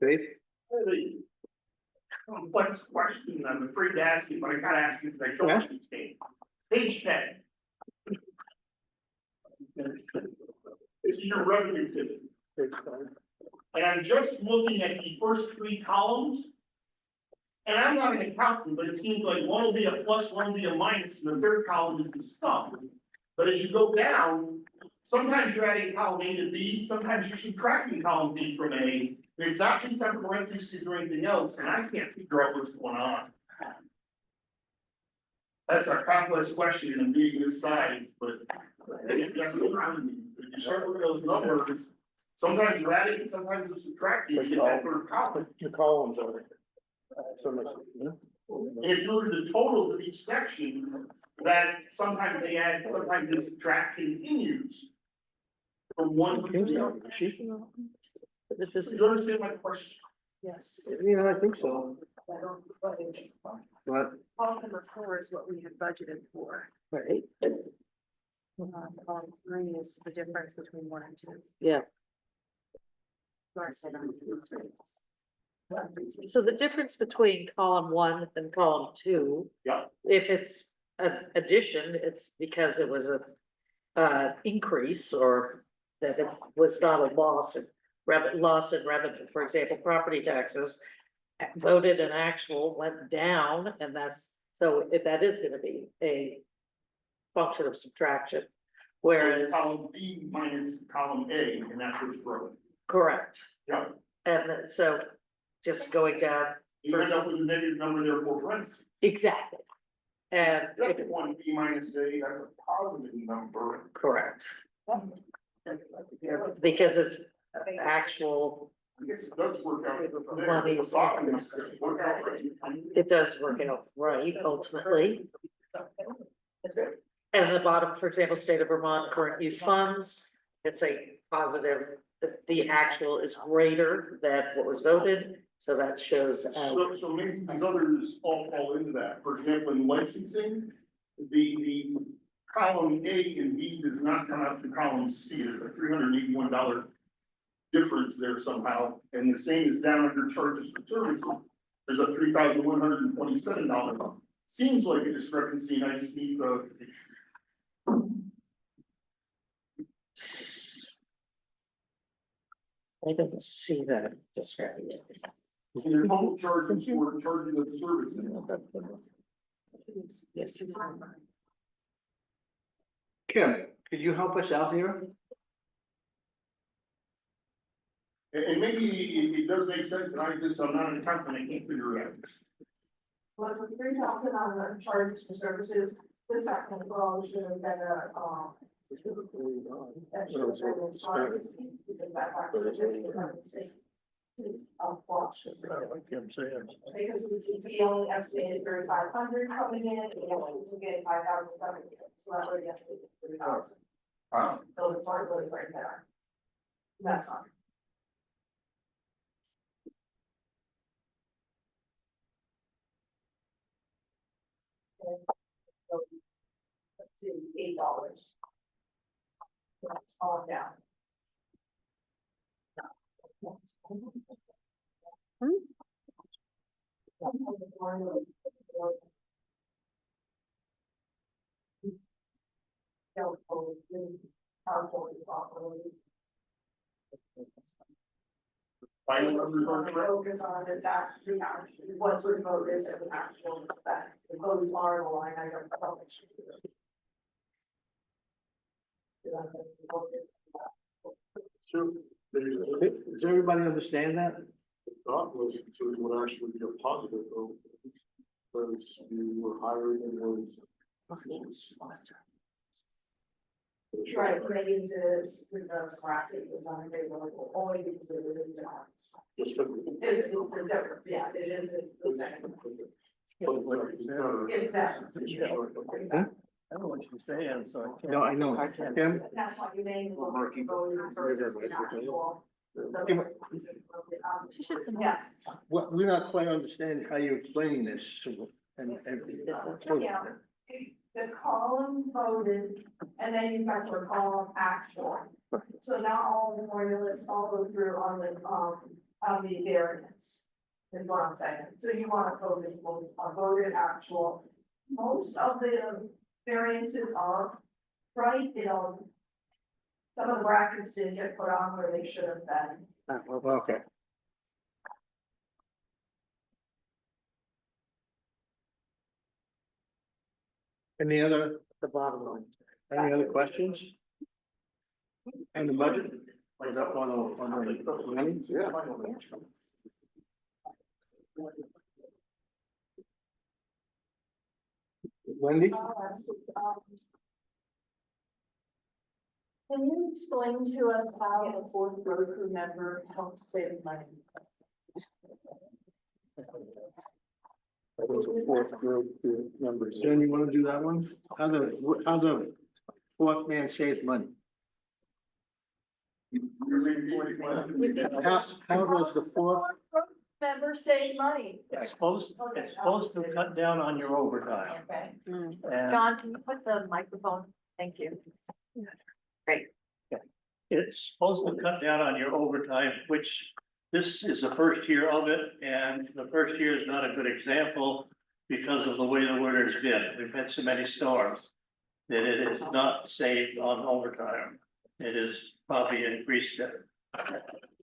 Dave? Really complex question, I'm afraid to ask you, but I gotta ask you because I don't Yes. understand. Page 10. It's your revenue table. And I'm just looking at the first three columns. And I'm not an accountant, but it seems like one will be a plus, one will be a minus, and the third column is the stuff. But as you go down, sometimes you're adding column A to B, sometimes you're subtracting column B from A. It's not consent parentheses or anything else, and I can't figure out what's going on. That's a complex question and being this size, but that's the problem. If you start looking at those numbers, sometimes you're adding, and sometimes you're subtracting, you get that third column. The columns are. And if you look at the totals of each section, that sometimes they add, sometimes they subtract continues. From one to the other. You understand my question? Yes. Yeah, I think so, but. Column number 4 is what we had budgeted for. Right. Column 3 is the difference between 1 and 2. Yeah, so the difference between column 1 and column 2. Yeah. If it's an addition, it's because it was a increase or that it was not a loss in revenue. For example, property taxes voted and actual went down, and that's, so if that is gonna be a function of subtraction. Whereas, Column B minus column A, and that's what's growing. correct, Yeah, and so just going down. you end up with a negative number there for parentheses. Exactly. And if, Second one, B minus A, that's a positive number. correct. because it's actual, It does work out. there. Money is increased. it does work out right ultimately. And the bottom, for example, state of Vermont current use funds, it's a positive, the actual is greater than what was voted, so that shows as. So maybe these others all fall into that. For example, in licensing, the column A and B does not come out to column C. There's a $381 difference there somehow. And the same is down under charges for services. There's a $3,127. Seems like a discrepancy, and I just need the. I don't see that discrepancy. Your total charges for charging of the services. Yes. Kim, could you help us out here? And maybe it does make sense, and I'm not an accountant, I can't figure it out. Was the 3,000 on the charges for services, the second row should have been a, that should have been a charge, because that factor is 76. Because we only estimated 3,500 coming in, and we get 5,700, so that would have to be 3,000. Wow. So the part was right there. That's not. Let's see, $8. That's all down. Final numbers are correct. Focus on the tax, what's the vote is of the actual, that the vote are the line item. So, Does everybody understand that? thought was, so it would actually be a positive though, because you were hiring and was. Right, ratings is, with those brackets, it's on the table, only because it is in the balance. It's the difference, yeah, it is the same. It's that. I don't know what you're saying, so I can't. No, I know. Kim? That's why you name. Yes. Well, we're not quite understanding how you're explaining this, and. Yeah. The column voted, and then you've got your column actual. So now all the formulas all go through on the variance. Is what I'm saying. So you want to focus on voted actual. Most of the variances are right, some of the brackets didn't get put on where they should have been. Okay. Any other, The bottom line. any other questions? And the budget? Or is that on the money? Yeah. Wendy? Can you explain to us how the fourth road crew member helps save money? That was a fourth group number. Jen, you wanna do that one? How the fourth man saves money? How does the fourth, Member save money. It's supposed to cut down on your overtime. Okay. And John, can you put the microphone? Thank you. it's supposed to cut down on your overtime, which this is the first year of it, and the first year is not a good example because of the way the winter's been. We've had so many storms that it is not saved on overtime. It is probably increased it.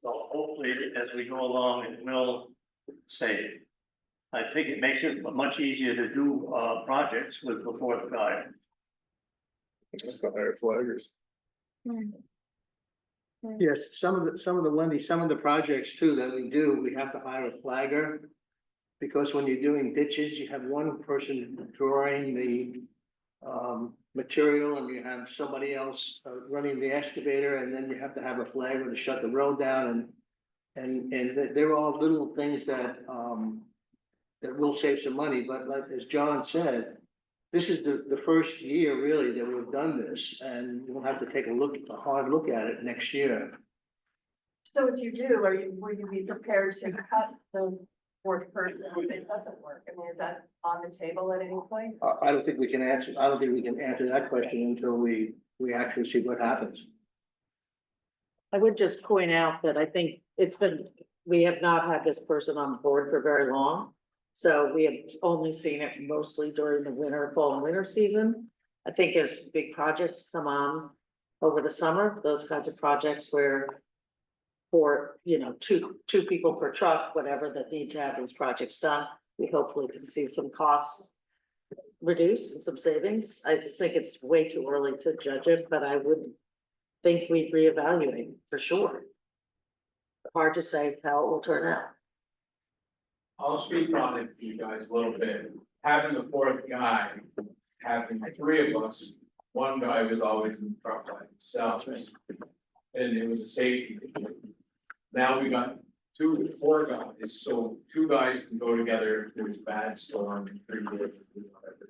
So hopefully, as we go along, it will save. I think it makes it much easier to do projects with the fourth guy. Just got higher flaggers. yes, some of the Wendy, some of the projects too that we do, we have to hire a flagger. Because when you're doing ditches, you have one person drawing the material and you have somebody else running the excavator, and then you have to have a flagger to shut the road down, and they're all little things that that will save some money, but like, as John said, this is the first year really that we've done this, and we'll have to take a hard look at it next year. So if you do, will you be prepared to cut the fourth person if it doesn't work? I mean, is that on the table at any point? I don't think we can answer that question until we actually see what happens. I would just point out that I think we have not had this person on board for very long. So we have only seen it mostly during the fall and winter season. I think as big projects come on over the summer, those kinds of projects where for, two people per truck, whatever, that need to have these projects done, we hopefully can see some costs reduced and some savings. I just think it's way too early to judge it, but I would think we'd reevaluate for sure. Hard to say how it will turn out. I'll speak on it for you guys a little bit. Having a fourth guy, having three of us, one guy was always in the truck by himself. And it was a safety issue. Now we got 2 to 4 guys, so 2 guys can go together if there's bad storm. 3 days, whatever.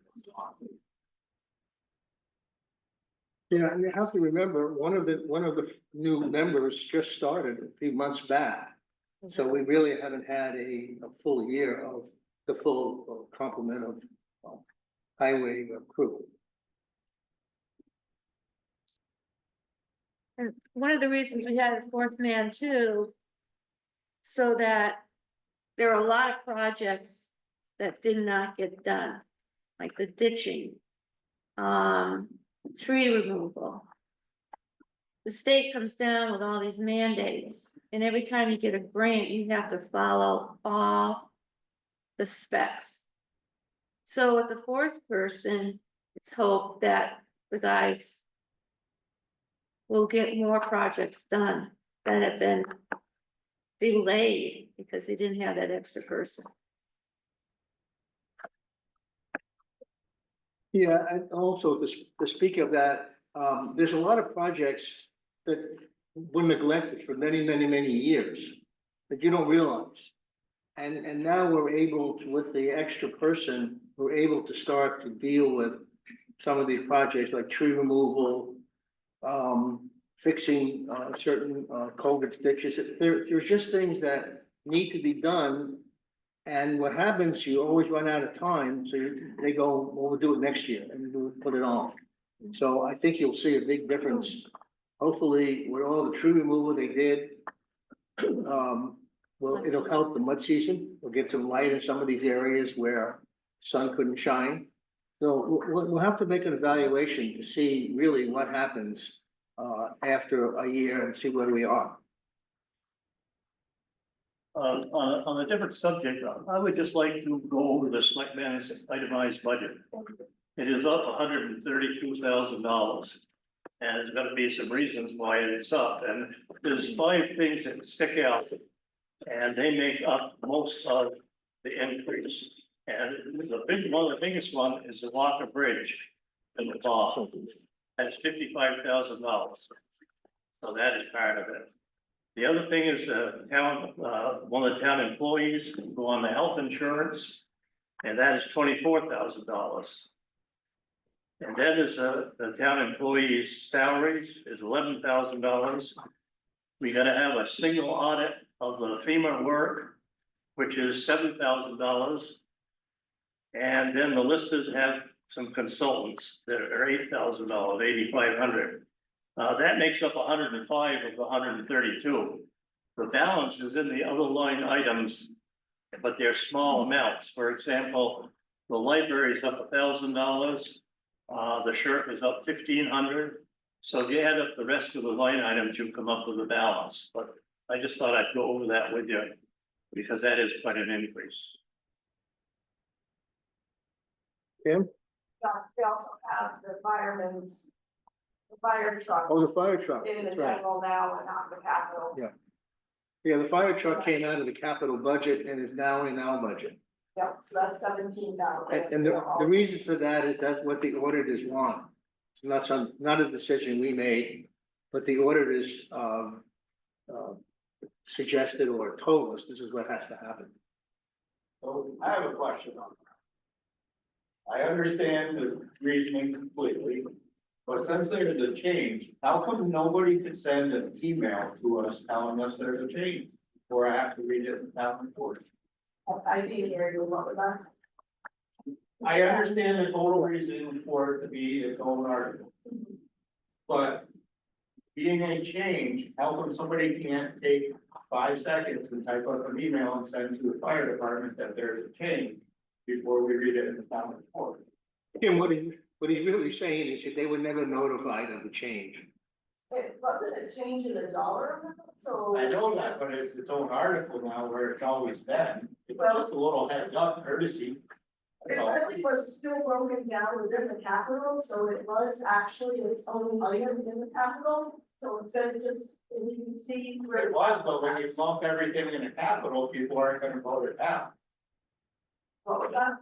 Yeah, and you have to remember, one of the new members just started a few months back. So we really haven't had a full year of the full complement of highway crew. And one of the reasons we had a fourth man too, so that there are a lot of projects that did not get done, like the ditching, tree removal. The state comes down with all these mandates, and every time you get a grant, you have to follow all the specs. So with the fourth person, it's hoped that the guys will get more projects done that have been delayed because they didn't have that extra person. Yeah, and also to speak of that, there's a lot of projects that were neglected for many years that you don't realize. And now we're able to, with the extra person, we're able to start to deal with some of these projects like tree removal, fixing certain culvert ditches. There's just things that need to be done. And what happens, you always run out of time, so they go, well, we'll do it next year, and we'll put it off. So I think you'll see a big difference. Hopefully, with all the tree removal they did, well, it'll help the mud season. We'll get some light in some of these areas where sun couldn't shine. So we'll have to make an evaluation to see really what happens after a year and see where we are. On a different subject, I would just like to go over the selectmen's itemized budget. It is up $132,000. And there's gonna be some reasons why it's up, and there's 5 things that stick out. And they make up most of the increase. And one of the biggest one is the Walker Bridge in the fall. That's $55,000. So that is part of it. The other thing is one of the town employees go on the health insurance, and that is $24,000. And that is the town employees' salaries is $11,000. We gotta have a single audit of the FEMA work, which is $7,000. And then the listers have some consultants that are $8,000, $8,500. That makes up 105 of the 132. The balance is in the other line items, but they're small amounts. For example, the library is up $1,000. The sheriff is up $1,500. So if you add up the rest of the line items, you come up with a balance. But I just thought I'd go over that with you because that is quite an increase. Kim? They also have the fire truck Oh, the fire truck, in the that's right. general now and not the capital. Yeah. Yeah, the fire truck came out of the capital budget and is now in our budget. Yep, so that's 17,000. And the reason for that is that's what the auditors want. It's not a decision we made, but the auditors, suggested or told us this is what has to happen. So I have a question on that. I understand the reasoning completely, but since there's a change, how come nobody could send an email to us telling us there's a change? Or I have to read it in the town report? I didn't hear you, what was that? I understand the total reason for it to be its own article. But being a change, how come somebody can't take 5 seconds and type up an email and send to the fire department that there's a change before we read it in the town report? Tim, what he's really saying is that they were never notified of the change. It wasn't a change in the dollar amount, so. I know that, but it's its own article now where it's always been. It's Well- just a little heads up courtesy. It That's all. really was still broken down within the capital, so it was actually its own item in the capital. So instead of just, and you can see. where- It was, but when you lump everything in a capital, people aren't gonna vote it down. What was that?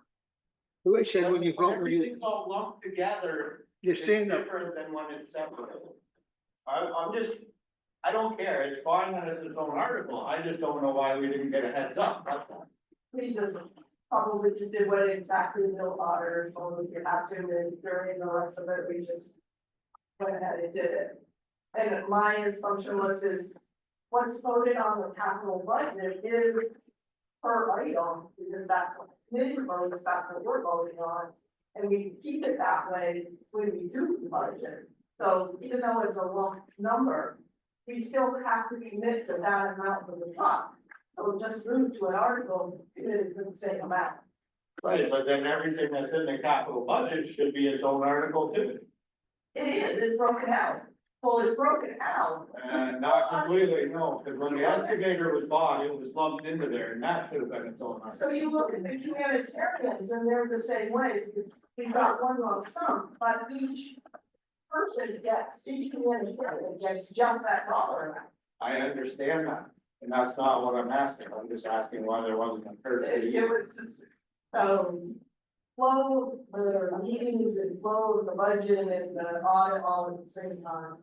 Who I said when you vote, when you, Everything's all lumped together. you It's stand up, different than when it's separate. I'm just, I don't care, it's fine that it's its own article, I just don't know why we didn't get a heads up, that's all. We just probably just did what exactly the auditor told us you have to, and during the rest of it, we just went ahead and did it. And my assumption was is, what's voted on the capital budget is per item, because that's what committee votes, that's what we're voting on. And we keep it that way when we do the budget. So even though it's a lump number, we still have to commit to that amount for the truck. So just move to an article, committed to the same amount. Right, but then everything that's in the capital budget should be its own article too. It is, it's broken out. Well, it's broken out. And not completely, no, because when the excavator was bought, it was lumped into there, and that should have been its own article. So you look at the humanitarians and they're the same way. We've got one lump sum, but each humanitarian gets just that dollar amount. I understand that, and that's not what I'm asking, I'm just asking why there wasn't a courtesy. It was just, flow, the meetings and flow of the budget and the audit all at the same time.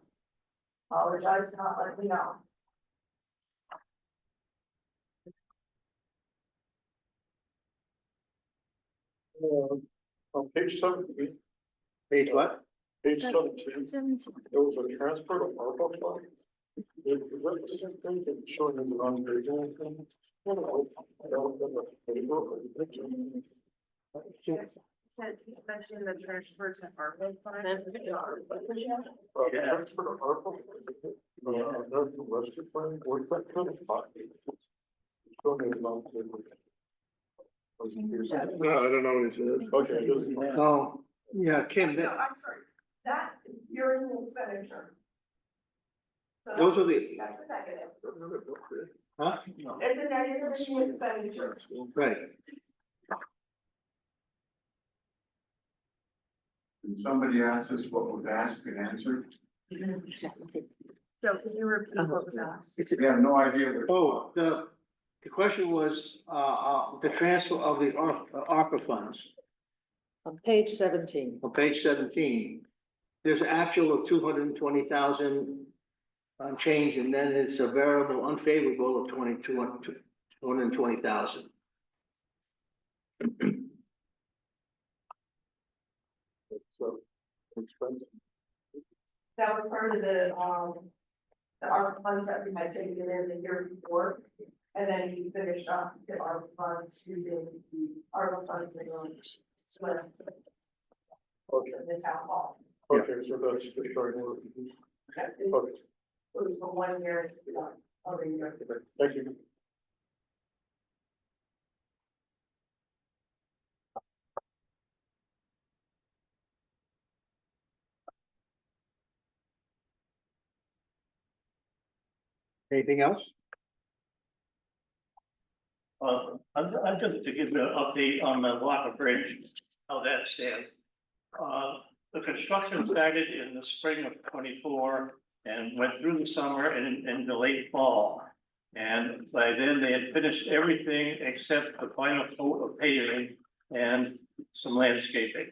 Apologize, for not letting me know. On page 17, page what? page 17, there was a transfer of ARPA fund. Is that the same thing that showing as an unpaid thing? Said he's mentioning the transfer to ARPA fund. Transfer to ARPA. American Rescue Plan, where's that kind of fund? Showing as an unpaid. No, I don't know what it is. Okay, it doesn't- Oh, yeah, Kim, No, that, I'm sorry, that, you're in the expenditure. So those are the, that's the negative. huh? It's a negative in the expenditure. Right. Did somebody ask us what was asked and answered? So can you repeat what was asked? We have no idea what. Oh, the question was, the transfer of the ARPA funds On page 17. on page 17. There's an actual of 220,000 on change, and then it's a variable unfavorable of 220,000. So, expensive. That was part of the ARPA funds that we had taken in the year before. And then we finished off the ARPA funds using the ARPA funds that were split Okay, in the town hall. okay, so that's the short word. It Okay, was for 1 year, other year. thank you. Anything else? I'm just to give you an update on the Walker Bridge, how that stands. The construction started in the spring of 24 and went through the summer and the late fall. And by then they had finished everything except the final coat of paving and some landscaping.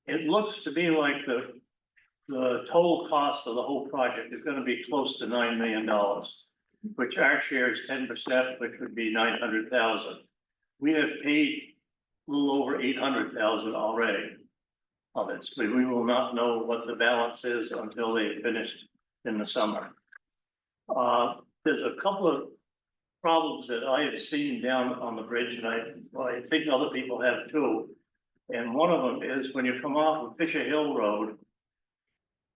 it looks to me like the total cost of the whole project is gonna be close to $9 million, which our share is 10%, which would be 900,000. We have paid a little over 800,000 already of it, but we will not know what the balance is until they finished in the summer. There's a couple of problems that I have seen down on the bridge, and I think other people have too. And one of them is when you come off of Fisher Hill Road,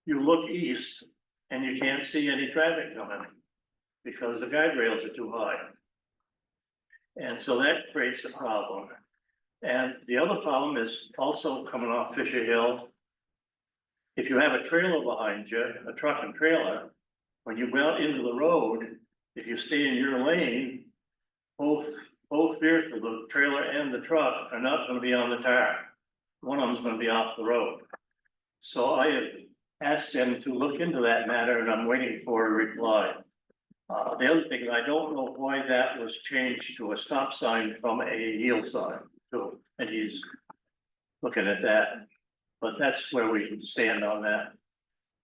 you look east and you can't see any traffic coming because the guide rails are too high. And so that creates a problem. And the other problem is also coming off Fisher Hill. If you have a trailer behind you, a truck and trailer, when you go out into the road, if you stay in your lane, both vehicles, the trailer and the truck, are not gonna be on the tar. One of them's gonna be off the road. So I have asked them to look into that matter, and I'm waiting for a reply. The other thing, I don't know why that was changed to a stop sign from a yield sign, too, and he's looking at that. But that's where we stand on that.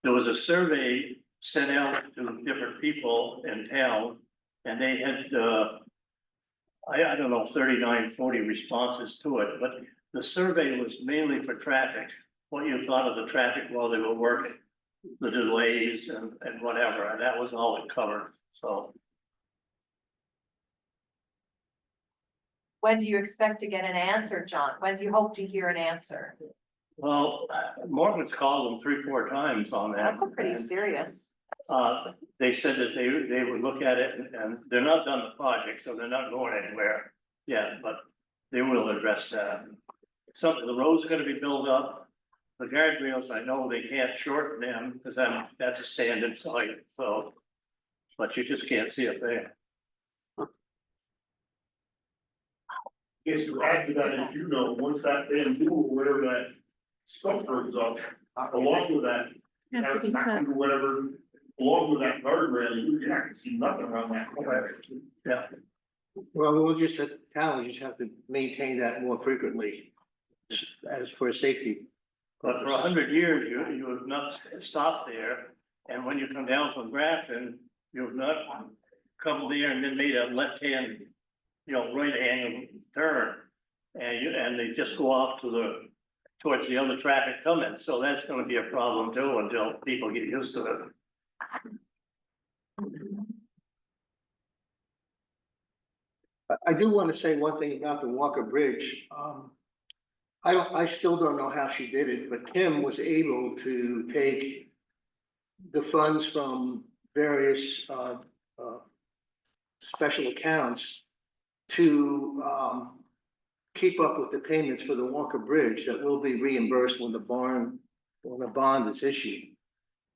There was a survey sent out to different people in town, and they had, I don't know, 39, 40 responses to it, but the survey was mainly for traffic. What you thought of the traffic while they were working, the delays and whatever, and that was all it covered, so. When do you expect to get an answer, John? When do you hope to hear an answer? Well, Morgan's called them 3, 4 times on that. That's a pretty serious. They said that they would look at it, and they're not done the project, so they're not going anywhere yet, but they will address that. Some, the road's gonna be built up. The guardrails, I know they can't shorten them, because that's a standard site, so, but you just can't see it there. Yes, to add to that, as you know, once that bamboo or whatever that stuff burns up, along with that. Or whatever, along with that guardrail, you can actually see nothing around that corner. Yeah, Well, we'll just, towns just have to maintain that more frequently as for safety. but for 100 years, you have not stopped there, and when you come down from Grafton, you have not come there and then made a left-hand, right-hand turn. And they just go off towards the other traffic coming, so that's gonna be a problem too until people get used to it. I do want to say one thing about the Walker Bridge. I still don't know how she did it, but Kim was able to take the funds from various special accounts to keep up with the payments for the Walker Bridge that will be reimbursed when the bond is issued.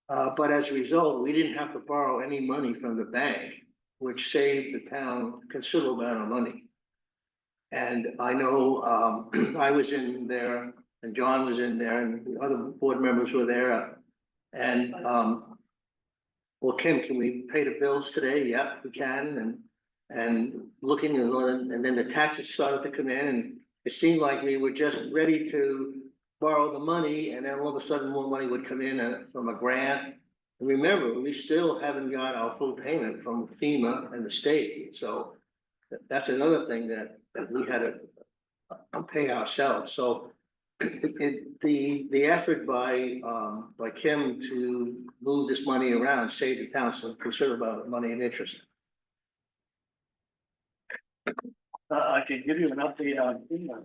But as a result, we didn't have to borrow any money from the bank, which saved the town a considerable amount of money. And I know, I was in there and John was in there and the other board members were there. And, well, Kim, can we pay the bills today? Yep, we can. And looking and then the taxes started to come in and it seemed like we were just ready to borrow the money and then all of a sudden more money would come in from a grant. And remember, we still haven't got our full payment from FEMA and the state. So that's another thing that we had to pay ourselves. So the effort by Kim to move this money around saved the town some considerable amount of money and interest. I can give you an update on FEMA.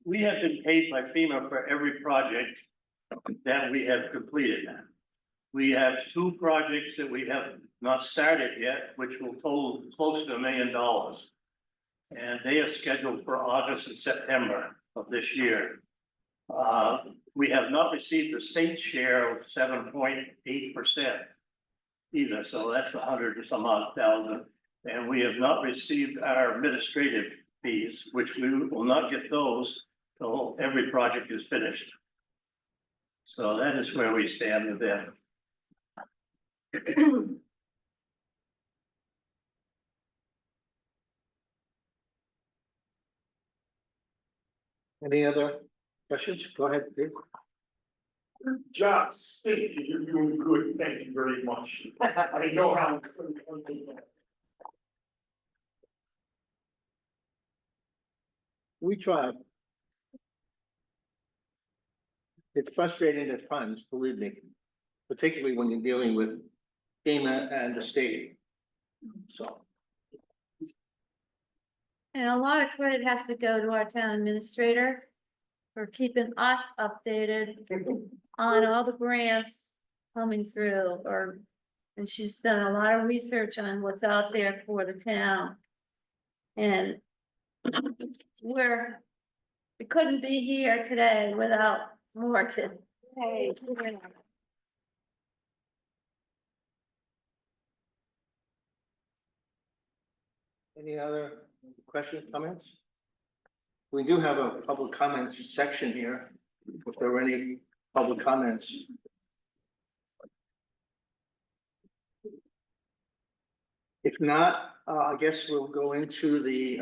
We have been paid by FEMA for every project that we have completed. We have 2 projects that we have not started yet, which will total close to $1 million. And they are scheduled for August and September of this year. We have not received the state share of 7.8% either, so that's 100 or some odd thousand. And we have not received our administrative fees, which we will not get those till every project is finished. So that is where we stand with them. Any other questions? Go ahead, Dave. Job, state, you're doing good, thank you very much. I know how. We try. It's frustrating at times, believe me, particularly when you're dealing with FEMA and the state. So, And a lot of credit has to go to our town administrator for keeping us updated on all the grants coming through, and she's done a lot of research on what's out there for the town. And we couldn't be here today without Morgan. Hey. any other questions, comments? We do have a public comments section here. If there are any public comments. If not, I guess we'll go into the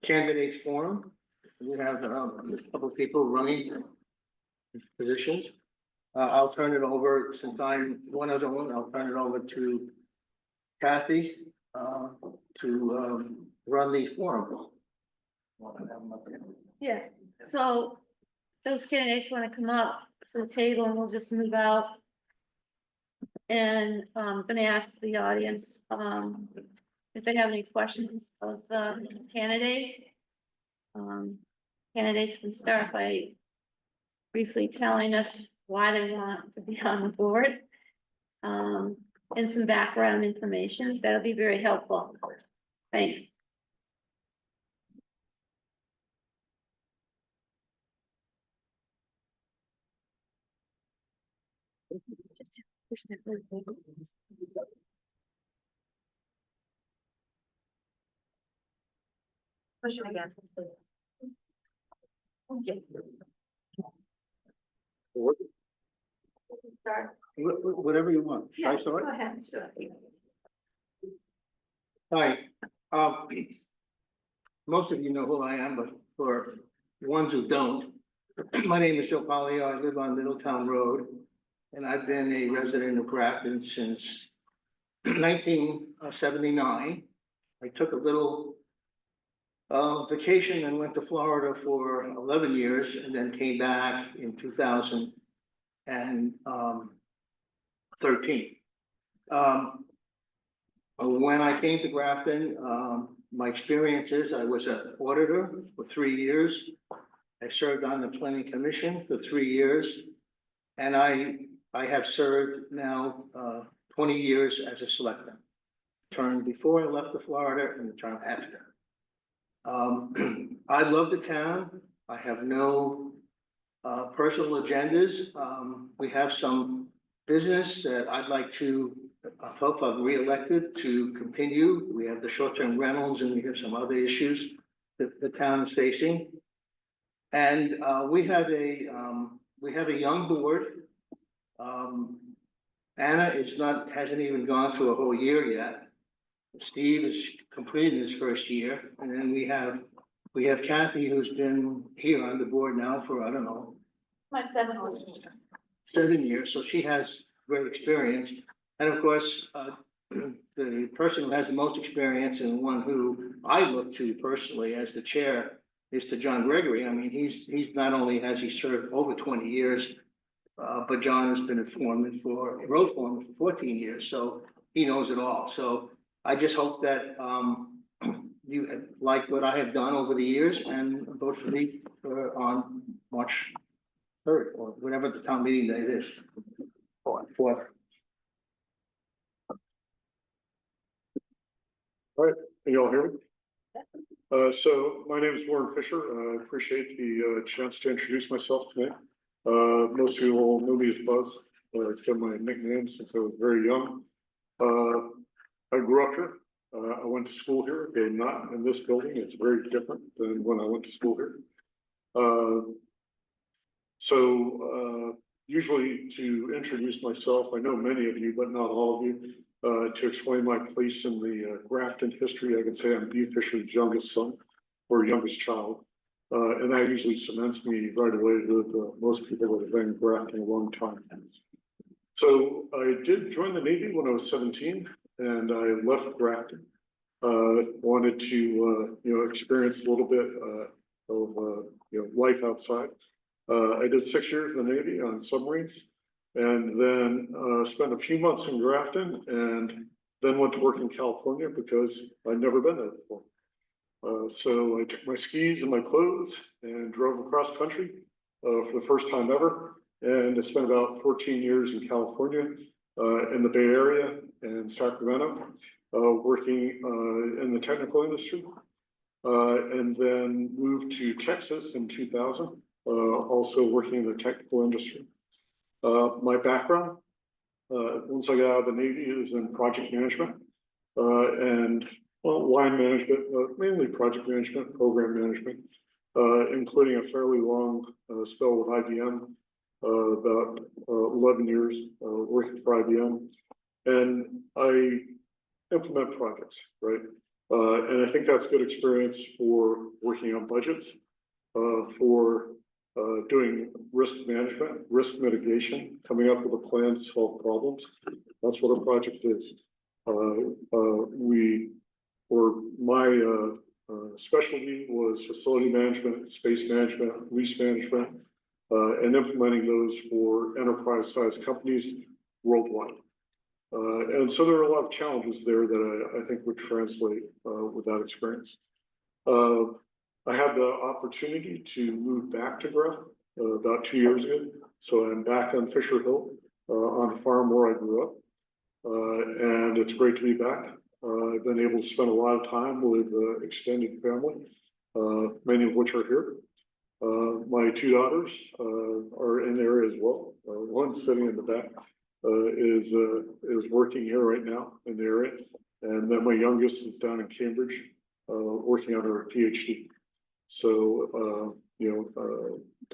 candidate forum. We have a couple of people running positions. I'll turn it over, since I'm one of them, I'll turn it over to Kathy to run the forum. Yeah, so those candidates want to come up to the table and we'll just move out. And I'm gonna ask the audience, if they have any questions of the candidates. Candidates can start by briefly telling us why they want to be on the board. And some background information, that'll be very helpful. Thanks. Push it again. Okay. Start. Whatever you want. Should I start? Go ahead, sure. Hi, most of you know who I am, but for the ones who don't, my name is Joe Polio. I live on Middletown Road, and I've been a resident of Grafton since 1979. I took a little vacation and went to Florida for 11 years, and then came back in 2013. When I came to Grafton, my experiences, I was an auditor for 3 years. I served on the planning commission for 3 years. And I have served now 20 years as a selectman. Term before I left to Florida and the term after. I love the town. I have no personal agendas. We have some business that I'd like to, if I'm reelected, to continue. We have the short-term rentals and we have some other issues that the town is facing. And we have a young board. Anna hasn't even gone through a whole year yet. Steve is completing his first year, and then we have Kathy, who's been here on the board now for, I don't know, My 7 7 years, so she has great experience. And of course, the person who has the most experience and one who I look to personally as the chair is to John Gregory. I mean, he's not only has he served over 20 years, but John has been a road foreman for 14 years, so he knows it all. So I just hope that you like what I have done over the years and vote for me on March 3rd, or whatever the town meeting date is. Fourth. All right, can you all hear me? So my name is Warren Fisher. I appreciate the chance to introduce myself today. Most of you will know me as Buzz. It's been my nickname since I was very young. I grew up here. I went to school here, okay, not in this building. It's very different than when I went to school here. Usually to introduce myself, I know many of you, but not all of you. To explain my place in the Grafton history, I can say I'm B. Fisher's youngest son or youngest child. And that usually cements me right away with most people that have been in Grafton a long time. So I did join the Navy when I was 17 and I left Grafton. Wanted to, experience a little bit of, life outside. I did 6 years in the Navy on submarines and then spent a few months in Grafton and then went to work in California because I'd never been there before. So I took my skis and my clothes and drove across country for the first time ever. And I spent about 14 years in California, in the Bay Area and Sacramento, working in the technical industry. And then moved to Texas in 2000, also working in the technical industry. My background, once I got out of the Navy, is in project management and line management, mainly project management, program management, including a fairly long spell with IBM, about 11 years working for IBM. And I implement projects, right? And I think that's good experience for working on budgets, for doing risk management, risk mitigation, coming up with a plan to solve problems. That's what a project is. My specialty was facility management, space management, lease management, and implementing those for enterprise-sized companies worldwide. And so there are a lot of challenges there that I think would translate with that experience. I had the opportunity to move back to Grafton about 2 years ago. So I'm back on Fisher Hill on a farm where I grew up. And it's great to be back. I've been able to spend a lot of time with extended family, many of which are here. My 2 daughters are in there as well. One sitting in the back is working here right now in the area. And then my youngest is down in Cambridge working on her PhD. So,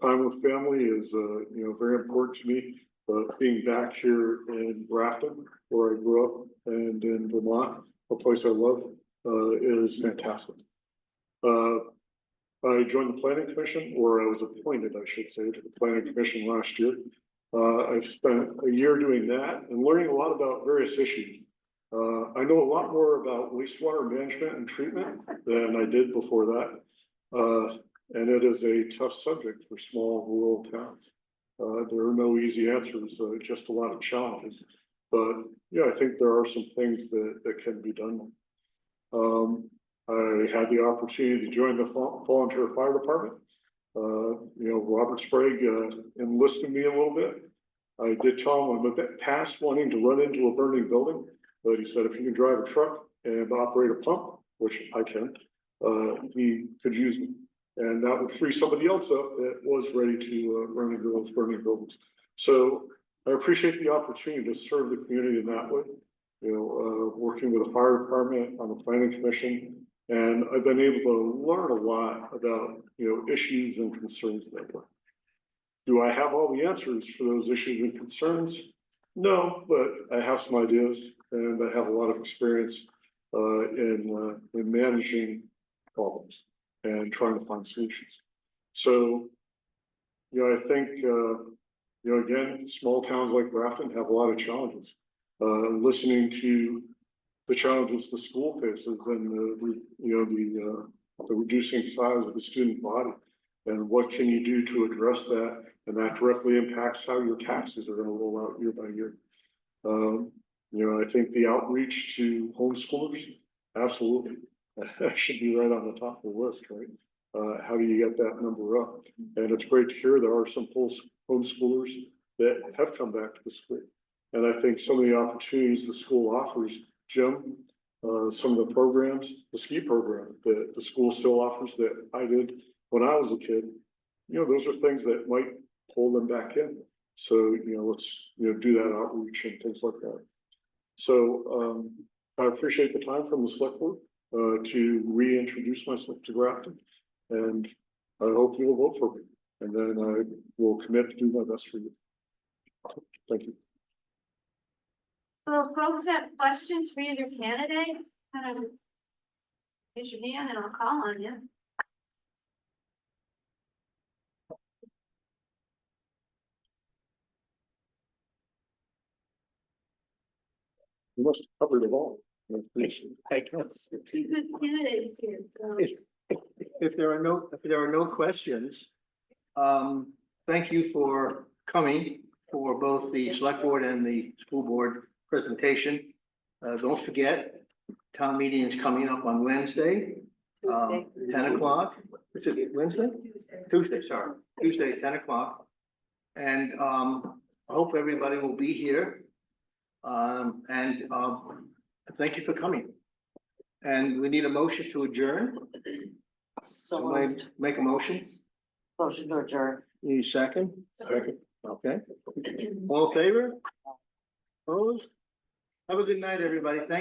time with family is, very important to me. But being back here in Grafton, where I grew up, and in Vermont, a place I love, is fantastic. I joined the Planning Commission, or I was appointed, I should say, to the Planning Commission last year. I've spent a year doing that and learning a lot about various issues. I know a lot more about wastewater management and treatment than I did before that. And it is a tough subject for small rural towns. There are no easy answers, just a lot of challenges. But yeah, I think there are some things that can be done. I had the opportunity to join the volunteer fire department. Robert Sprague enlisted me a little bit. I did tell him I'm a bit past wanting to run into a burning building, but he said if you can drive a truck and operate a pump, which I can, he could use me. And that would free somebody else up that was ready to run into those burning buildings. So I appreciate the opportunity to serve the community in that way. Working with the fire department on the planning commission, and I've been able to learn a lot about issues and concerns that way. Do I have all the answers for those issues and concerns? No, but I have some ideas, and I have a lot of experience in managing problems and trying to find solutions. So, I think, again, small towns like Grafton have a lot of challenges. Listening to the challenges the school faces and the reducing size of the student body, and what can you do to address that, and that directly impacts how your taxes are going to roll out year by year. I think the outreach to homeschoolers, absolutely. That should be right on the top of the list, right? How do you get that number up? And it's great to hear there are some homeschoolers that have come back to the school. And I think some of the opportunities the school offers, Jim, some of the programs, the ski program that the school still offers that I did when I was a kid, those are things that might pull them back in. So, let's, do that outreach and things like that. So, I appreciate the time from the select board to reintroduce myself to Grafton, and I hope you will vote for me, and then I will commit to do my best for you. Thank you. So folks have questions for either candidate, kind of raise your hand and I'll call on you. You must have covered it all. If there are no questions, thank you for coming for both the select board and the school board presentation. Don't forget, town meeting is coming up on Wednesday, 10 o'clock. Is it Wednesday? Tuesday, sorry, Tuesday, 10 o'clock. And, I hope everybody will be here. Thank you for coming. And we need a motion to adjourn. Somebody make a motion. Motion to adjourn. Need a second? Second. Okay. All in favor? Opposed? Have a good night, everybody. Thank